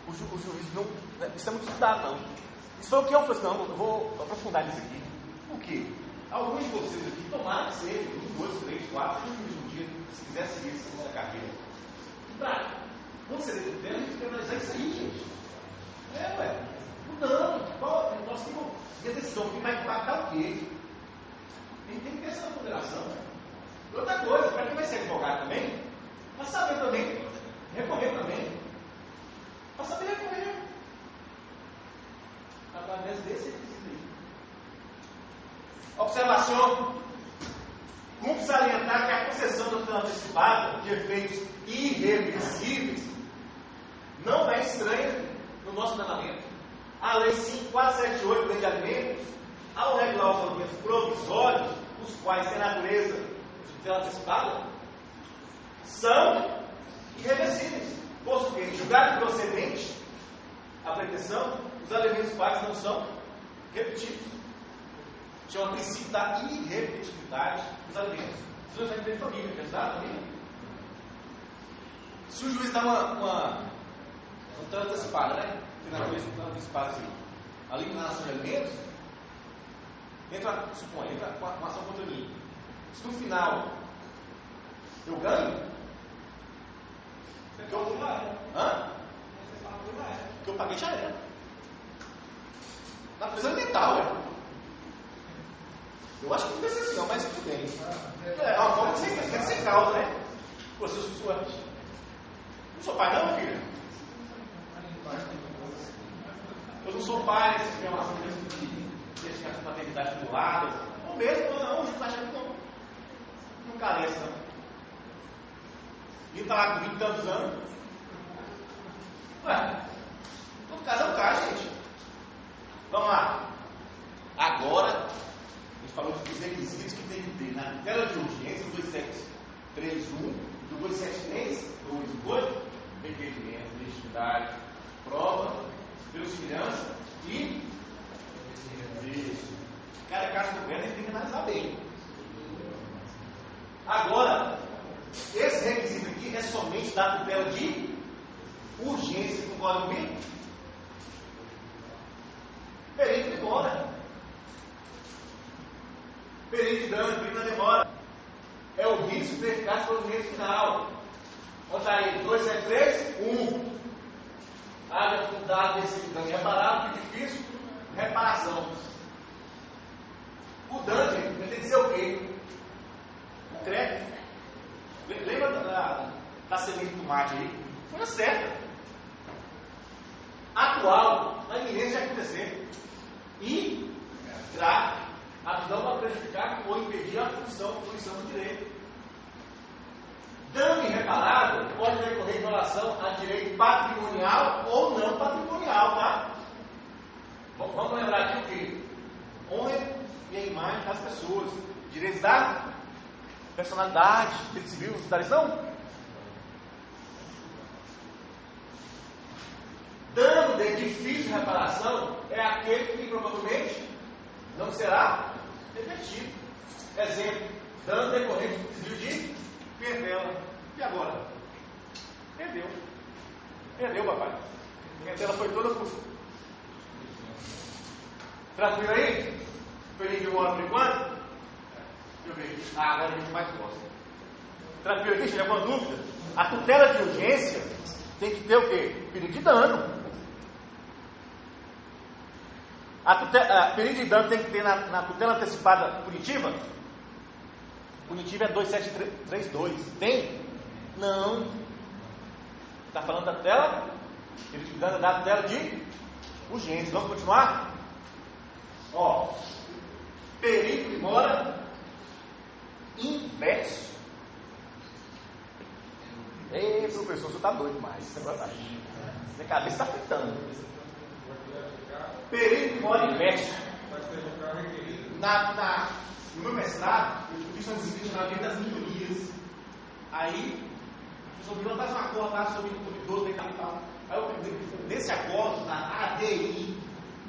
o juiz não. Isso é muito estudado, não. Isso foi o que eu falei, não, eu vou aprofundar nisso aqui. Por quê? Alguns de vocês aqui tomaram que seja 1, 2, 3, 4, 5 um dia, se quiser seguir essa carreira. Quando você deve ter, a gente tem que analisar isso aí, gente. Mudando. Nós temos a decisão que vai impactar o quê? A gente tem que ter essa ponderação. Outra coisa, para quem vai ser advogado também, para saber também, recorrer também. Para saber recorrer. Através desse requisito aí. Observação. Cumpre salientar que a concessão do plano antecipado de efeitos irreversíveis não é estranha no nosso ordenamento. A Lei 5478, Lei de Alimentos, ao regular os alimentos provisórios, os quais têm natureza de tutela antecipada, são irreversíveis, posto que, julgado procedente a pretensão, os alimentos pagos não são repetidos. Chama princípio da irrepetibilidade dos alimentos. Se o juiz vai ter família, quer ajudar a família? Se o juiz dá uma tutela antecipada, né? Tutela antecipada assim, a eliminação de alimentos, suponha, entra com uma ação contra mim. Se no final eu ganho, que eu que eu paguei já era. Na prisão mental, eu acho que não pensa assim, não, mas tudo bem. É uma forma de sem causa, né? Pô, se eu não sou pai, não, filho. Eu não sou pai, se tiver uma ação de deixar a maternidade simulada, ou mesmo, não, a gente está achando que não carece, não. E está lá com 20 e tantos anos. Todo caso é um caso, gente. Vamos lá. Agora, a gente falou dos requisitos que tem que ter na tutela de urgência, 2731, do 273, 228, requerimento, legitimidade, prova, verossimilhança e isso. Cada caso do governo a gente tem que analisar bem. Agora, esse requisito aqui é somente da tutela de urgência, concorda comigo? Perito de demora. Perito de dano, perito na demora. É o risco de eficácia do provimento final. Onde está aí? 273, 1. Área fundada desse dano reparável, difícil, reparação. O dano, gente, vai ter que ser o quê? O crédito. Lembra da semente de tomate aí? Foi a certa. Atual, na iminência de acontecer. E grave, a visão para prejudicar ou impedir a fruição do direito. Dano irreparável pode decorrer em relação a direito patrimonial ou não patrimonial, tá? Vamos lembrar aqui o quê? Honra e a imagem das pessoas. Direitos da personalidade, direito civil, da lição? Dano de difícil reparação é aquele que provavelmente não será revertido. Exemplo, dano decorrente do desvio de perdela. E agora? Perdeu. Perdeu, papai. A perdela foi toda por... Tranquilo aí? Feliz de uma hora por enquanto? Deixa eu ver aqui. Agora a gente mais gosta. Tranquilo aqui? Tem alguma dúvida? A tutela de urgência tem que ter o quê? Perigo de dano. Perigo de dano tem que ter na tutela antecipada punitiva? Punitiva é 2732. Tem? Não. Está falando da tutela? Perigo de dano é da tutela de urgência. Vamos continuar? Ó. Perigo de mora inverso. Ei, professor, você está doido demais. Minha cabeça está fritando. Perigo de mora inverso. No meu mestrado, eu fiz uma disciplina na vida das minorias. Aí, o professor Milão faz um acordo lá sobre o idoso e tal. Aí eu nesse acordo, na ADI,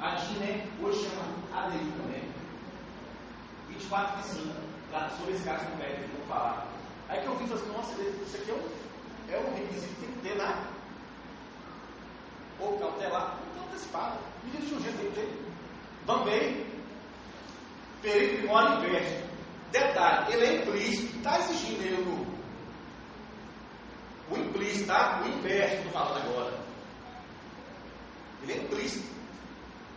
a DI, né? Hoje chama ADI também. 24 de 5, sobre esse caso concreto que eu vou falar. Aí que eu vi e falei assim, nossa, isso aqui é um requisito que tem que ter na ou cautelar, ou antecipado. Medida de urgência tem que ter. Vamos ver. Perigo de mora inverso. Detalhe, ele é implícito. Está exigindo ele o implícito, tá? O inverso que eu estou falando agora. Ele é implícito.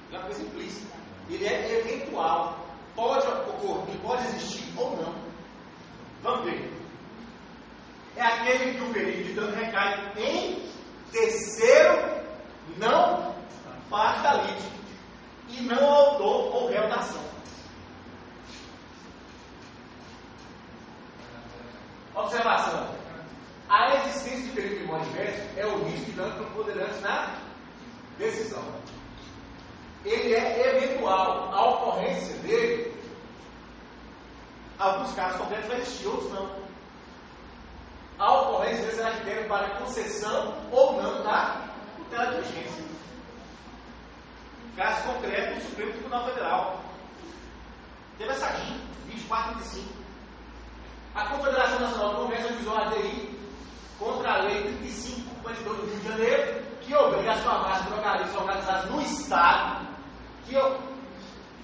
Ele é uma coisa implícita. Ele é eventual. Pode ocorrer, pode existir ou não. Vamos ver. É aquele que o perigo de dano recai em terceiro não parte da lide e não autor ou réu da ação. Observação. A existência de perigo de mora inverso é o risco de dano preponderante na decisão. Ele é eventual. A ocorrência dele, alguns casos concretos vai existir, outros não. A ocorrência dele será critério para concessão ou não da tutela de urgência. Caso concreto do Supremo Tribunal Federal. Teve essa DIN, 2435. A Confederação Nacional do Comércio avisou a ADI contra a Lei 35/52 do Rio de Janeiro, que obriga as farmácias e drogarias localizadas no Estado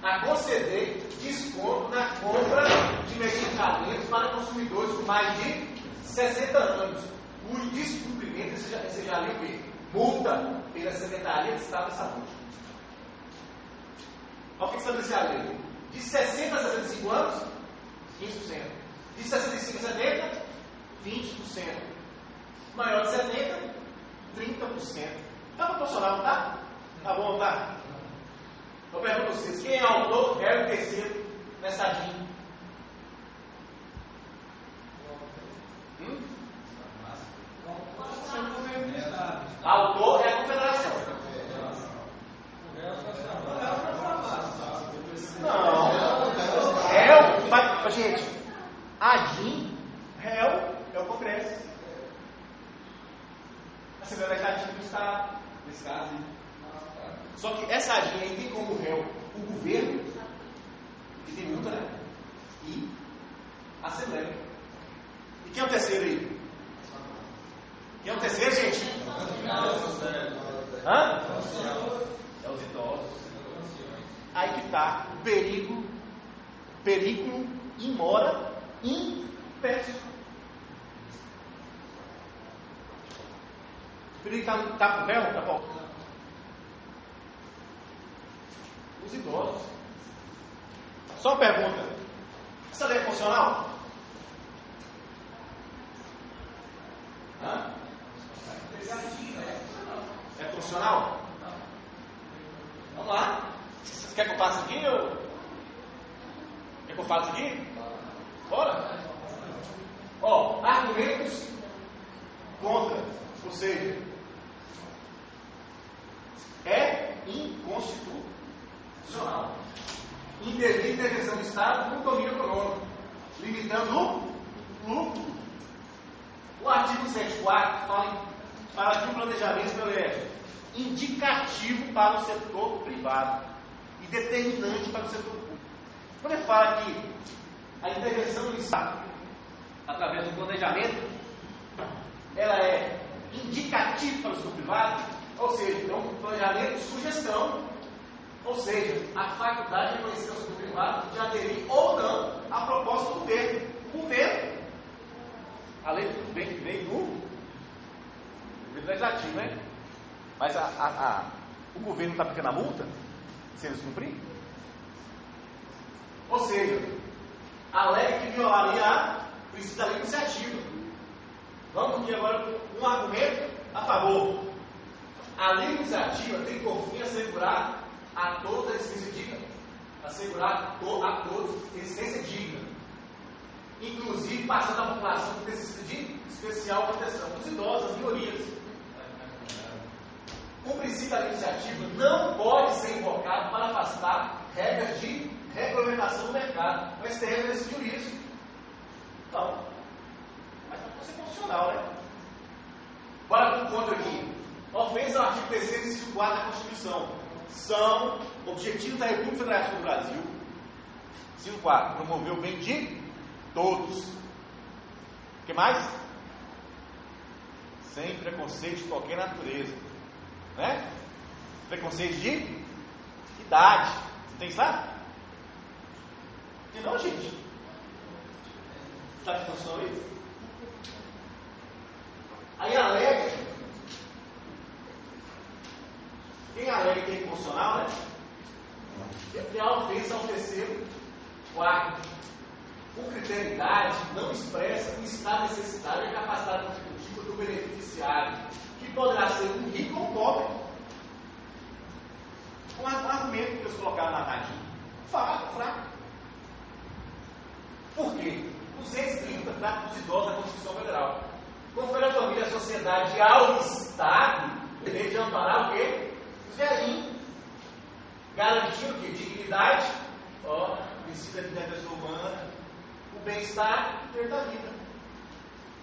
a conceder desconto na compra de medicamentos para consumidores com mais de 60 anos. O descumprimento, você já leu o quê? Multa pela Secretaria de Estado de Saúde. Olha o que estabelece a lei. De 60 a 65 anos, 15%. De 65 a 70, 20%. Maior de 70, 30%. Está proporcional, tá? Tá bom, tá? Eu pergunto a vocês, quem é autor, réu e terceiro nessa DIN? Autor é a confederação. Não. Réu, gente, a DIN, réu é o Congresso. A Assembleia Legislativa do Estado, nesse caso. Só que essa DIN aí tem como réu o governo, que tem multa, né? E a Assembleia. E quem é o terceiro aí? Quem é o terceiro, gente? Hã? É os idosos. Aí que está o perigo imora inverso. O perigo está com o réu? Tá bom. Os idosos. Só uma pergunta. Essa lei é funcional? Hã? É funcional? Vamos lá. Vocês querem que eu faça aqui? Quer que eu faça aqui? Bora? Argumentos contra, ou seja, é inconstitucional. Intervir intervenção do Estado no domínio econômico, limitando o lucro. O artigo 74 fala que o planejamento é indicativo para o setor privado e determinante para o setor público. Quando ele fala que a intervenção do Estado, através do planejamento, ela é indicativa para o setor privado, ou seja, é um planejamento de sugestão, ou seja, a faculdade de reconhecer o setor privado de aderir ou não à proposta do governo. O governo, a lei vem do legislativo, né? Mas o governo está aplicando a multa se eles cumprirem. Ou seja, alega que violaria o princípio da livre iniciativa. Vamos aqui agora um argumento a favor. A livre iniciativa tem por fim assegurar a todos a existência digna. Assegurar a todos a existência digna. Inclusive passando a população que necessita de especial proteção. Os idosos, as minorias. O princípio da iniciativa não pode ser invocado para afastar regras de regulamentação do mercado. O STF decidiu isso. Então, mas não pode ser constitucional, né? Bora para o contra aqui. Ofensa ao artigo 3º, inciso 4 da Constituição. São objetivos da República Federativa do Brasil. Inciso 4. Promover o bem de todos. O que mais? Sem preconceito de qualquer natureza. Né? Preconceito de idade. Você tem isso lá? Tem não, gente? Está que funciona isso? Aí alega. Quem alega que é inconstitucional, né? Que a ofensa ao terceiro quarto. O critério de idade não expressa o estado necessário e a capacidade contributiva do beneficiário, que poderá ser um rico ou um pobre. Um argumento que eles colocaram na tadinha. Fraco. Por quê? 230 trata dos idosos da Constituição Federal. Confere a família e a sociedade ao Estado o dever de amparar o quê? Os velhinhos. Garantindo o quê? Dignidade, princípio da vida humana, o bem-estar e o direito à vida.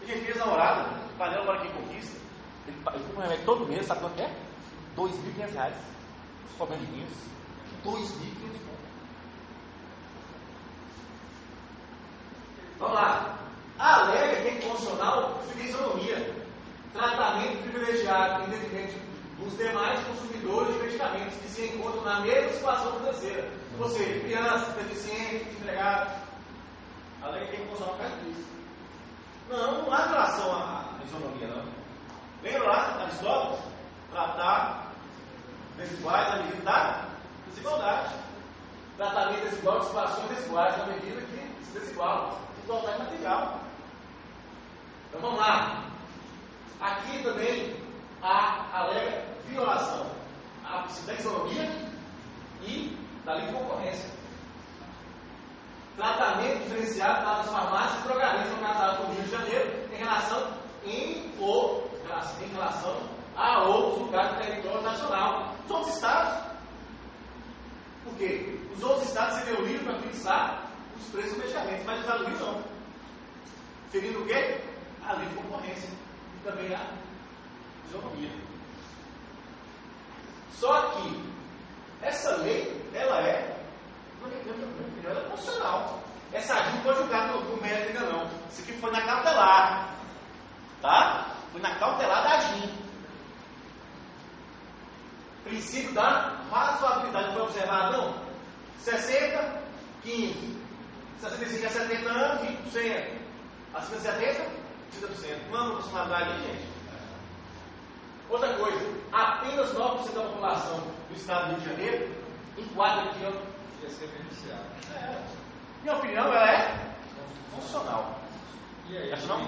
Ele fez a orada, panela para quem conquista. Ele compra todo mês, sabe quanto é? R$2.500. Fogão de vinhos. R$2.500. Vamos lá. Alega que é inconstitucional a isonomia. Tratamento privilegiado em detrimento dos demais consumidores de medicamentos que se encontram na mesma situação financeira. Ou seja, crianças, deficientes, desempregados. Alega que é inconstitucional por causa disso. Não há relação à isonomia, não. Lembra lá, Aristóteles? Tratar desiguais à medida da desigualdade. Tratamento desigual de situações desiguais na medida que se desigualam. Desigualdade material. Então vamos lá. Aqui também alega violação à princípio da isonomia e da livre concorrência. Tratamento diferenciado das farmácias e drogarias localizadas no Rio de Janeiro em relação a outros lugares do território nacional. Os outros estados. Por quê? Os outros estados seriam livres para fixar os preços dos medicamentos, mas os estados do Rio não. Ferindo o quê? A livre concorrência e também a isonomia. Só que essa lei, ela é constitucional. Essa AGIN não foi julgada no mérito ainda não. Isso aqui foi na cautelar. Tá? Foi na cautelar da AGIN. Princípio da razoabilidade não foi observado, não? 60, 15. 65 a 70 anos, 20%. Acima de 70, 30%. Não é uma proporcionalidade aí, gente? Outra coisa, apenas 9% da população do estado do Rio de Janeiro enquadra aqui, ó. Ia ser beneficiado. Minha opinião, ela é funcional. E aí, acho não?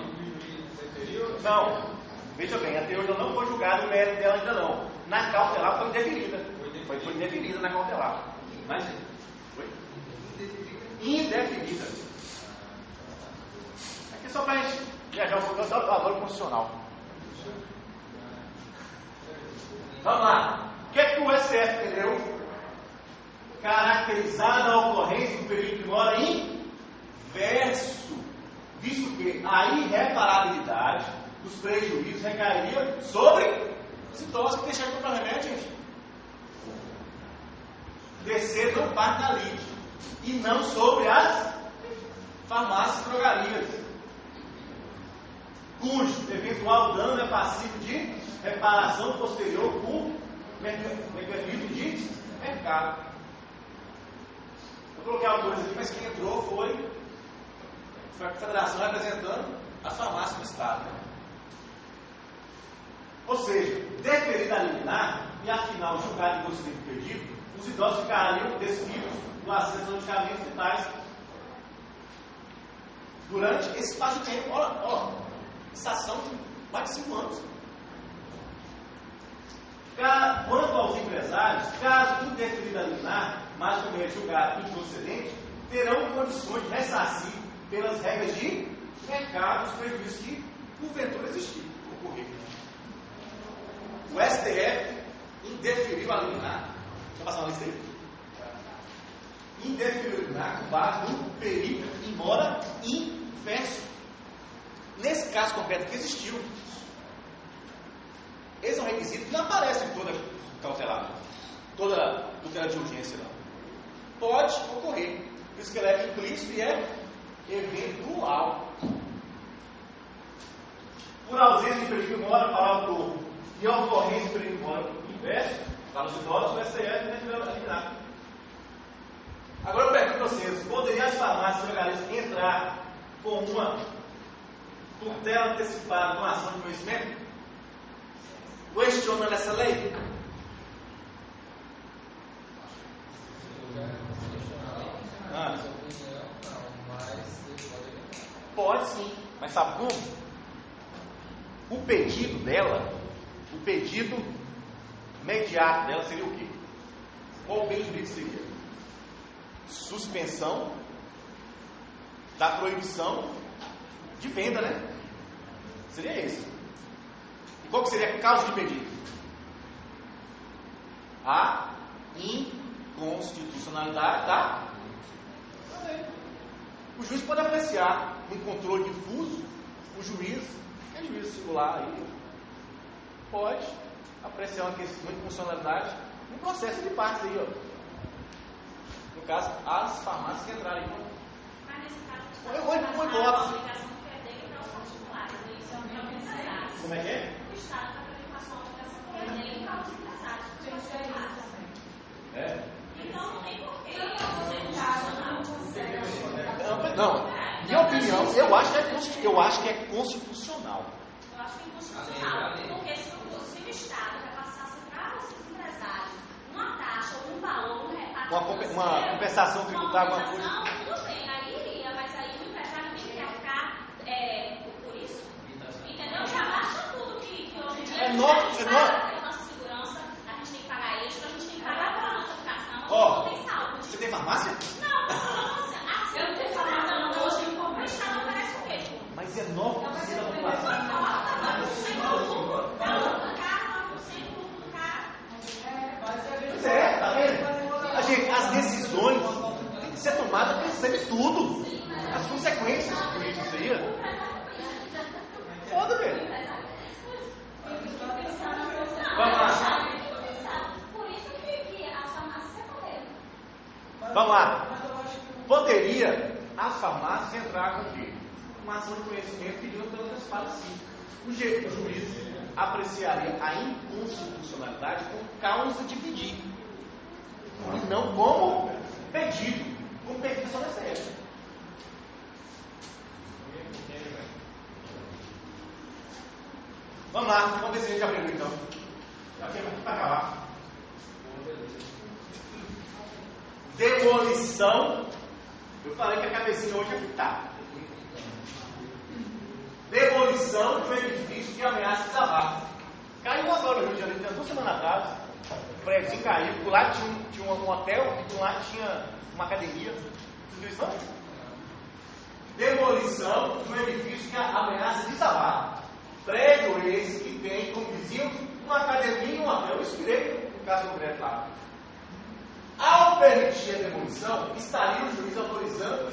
Não. Veja bem, até hoje não foi julgado o mérito dela ainda não. Na cautelar foi indeferida. Foi indeferida na cautelar. Mas foi indeferida. É que só para a gente viajar um pouco do valor constitucional. Vamos lá. O que é que o STF entendeu? Caracterizada a ocorrência do período de mora inverso, visto que a irreparabilidade dos prejuízos recairia sobre os idosos que deixaram de comprar remédio, gente. Descer não parte da lide, e não sobre as farmácias e drogarias, cujo eventual dano é passivo de reparação posterior por mecanismo de mercado. Eu coloquei autores aqui, mas quem entrou foi a Federação representando as farmácias do Estado. Ou seja, deferida a liminar e afinal julgado em conselho impedido, os idosos ficariam despidos do acesso aos medicamentos vitais durante esse espaço de tempo. Olha, estação de mais de 5 anos. Quanto aos empresários, caso indeferida a liminar, mas como é julgado improcedente, terão condições de ressarcir pelas regras de mercado os prejuízos que porventura existirem, ocorrer. O STF indeferiu a liminar. Deixa eu passar uma lista aí. Indeferiu a liminar com base no perigo embora inverso. Nesse caso concreto que existiu, esse é um requisito que não aparece em toda cautelar, toda tutela de urgência, não. Pode ocorrer. Por isso que ele é implícito e é eventual. Por ausência de perigo mora para o autor e a ocorrência de perigo mora inverso, para os idosos, o STF definiu a liminar. Agora eu pergunto a vocês: poderiam as farmácias e drogarias entrar com uma tutela antecipada com ação de conhecimento? Questionando essa lei? Pode sim, mas sabe como? O pedido dela, o pedido imediato dela seria o quê? Qual o bem jurídico seria? Suspensão da proibição de venda, né? Seria esse. E qual que seria a causa de pedido? A inconstitucionalidade da lei. O juiz pode apreciar um controle difuso, o juiz, que é juiz singular aí, pode apreciar uma inconstitucionalidade no processo de parte aí, ó. No caso, as farmácias que entrarem. Mas nesse caso, como é que é? o Estado está prevendo a sua obrigação de vender para os empresários. É? Então não tem porquê você não. Não, minha opinião, eu acho que é constitucional. Eu acho que é inconstitucional, porque se o Estado vai passar para os empresários uma taxa, ou um valor, uma compensação tributária, alguma coisa. Tudo bem, aí iria, mas aí o empresário tem que arcar por isso. Entendeu? Já baixa tudo que hoje em dia a nossa segurança, a gente tem que pagar isso, a gente tem que pagar para a nossa educação, não tem saldo. Você tem farmácia? Não, eu não tenho farmácia, não. Hoje o Estado oferece o quê? Mas é 9% da população. Tá vendo? As decisões têm que ser tomadas pensando em tudo. As consequências políticas aí. Foda, velho. Vamos lá. Vamos lá. Poderia as farmácias entrar com o quê? Uma ação de conhecimento pedindo pelo antecipado, sim. O juiz apreciaria a inconstitucionalidade como causa de pedido, e não como pedido. Como pedido só nessa época. Vamos lá, vamos ver se a gente aprendeu então. Já tem aqui para acabar. Demolição. Eu falei que a cabecinha hoje ia ficar. Demolição de um edifício que ameaça desabar. Caiu agora no Rio de Janeiro, tinha 2 semanas atrás. O prédio caiu. Por lá tinha um hotel e por lá tinha uma academia. Você viu isso não? demolição de um edifício que ameaça desabar. Prédio esse que tem como vizinho uma academia e um hotel. Eu inspirei no caso concreto lá. Ao permitir a demolição, estaria o juiz autorizando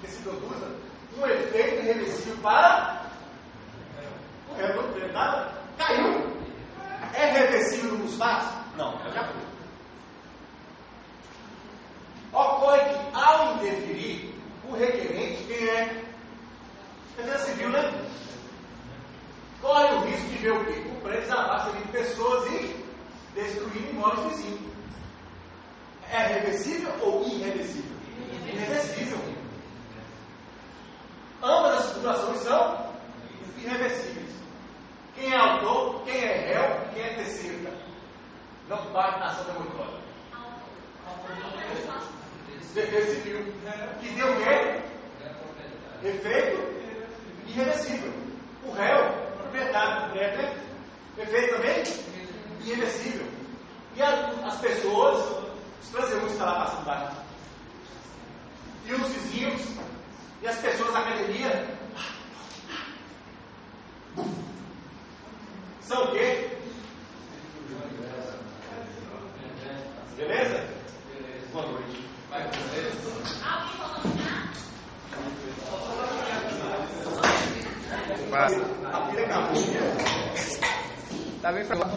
que se produza um efeito irreversível para o réu do proprietário. Caiu. É reversível nos fatos? Não, já foi. Ocorre que, ao interferir, o requerente, quem é? Defesa civil, né? Corre o risco de ver o quê? O prédio desabar, servir de pessoas e destruir imóveis vizinhos. É reversível ou irreversível? Irreversível. Ambas as situações são irreversíveis. Quem é autor, quem é réu, quem é terceiro. Não parte na ação demolitória. Defesa civil. Que deu o quê? Efeito irreversível. O réu, o proprietário, efeito também irreversível. E as pessoas, os transeuntes que estão lá passando baixo. E os vizinhos, e as pessoas da academia. São o quê? Beleza? Boa noite. Tá bem falado.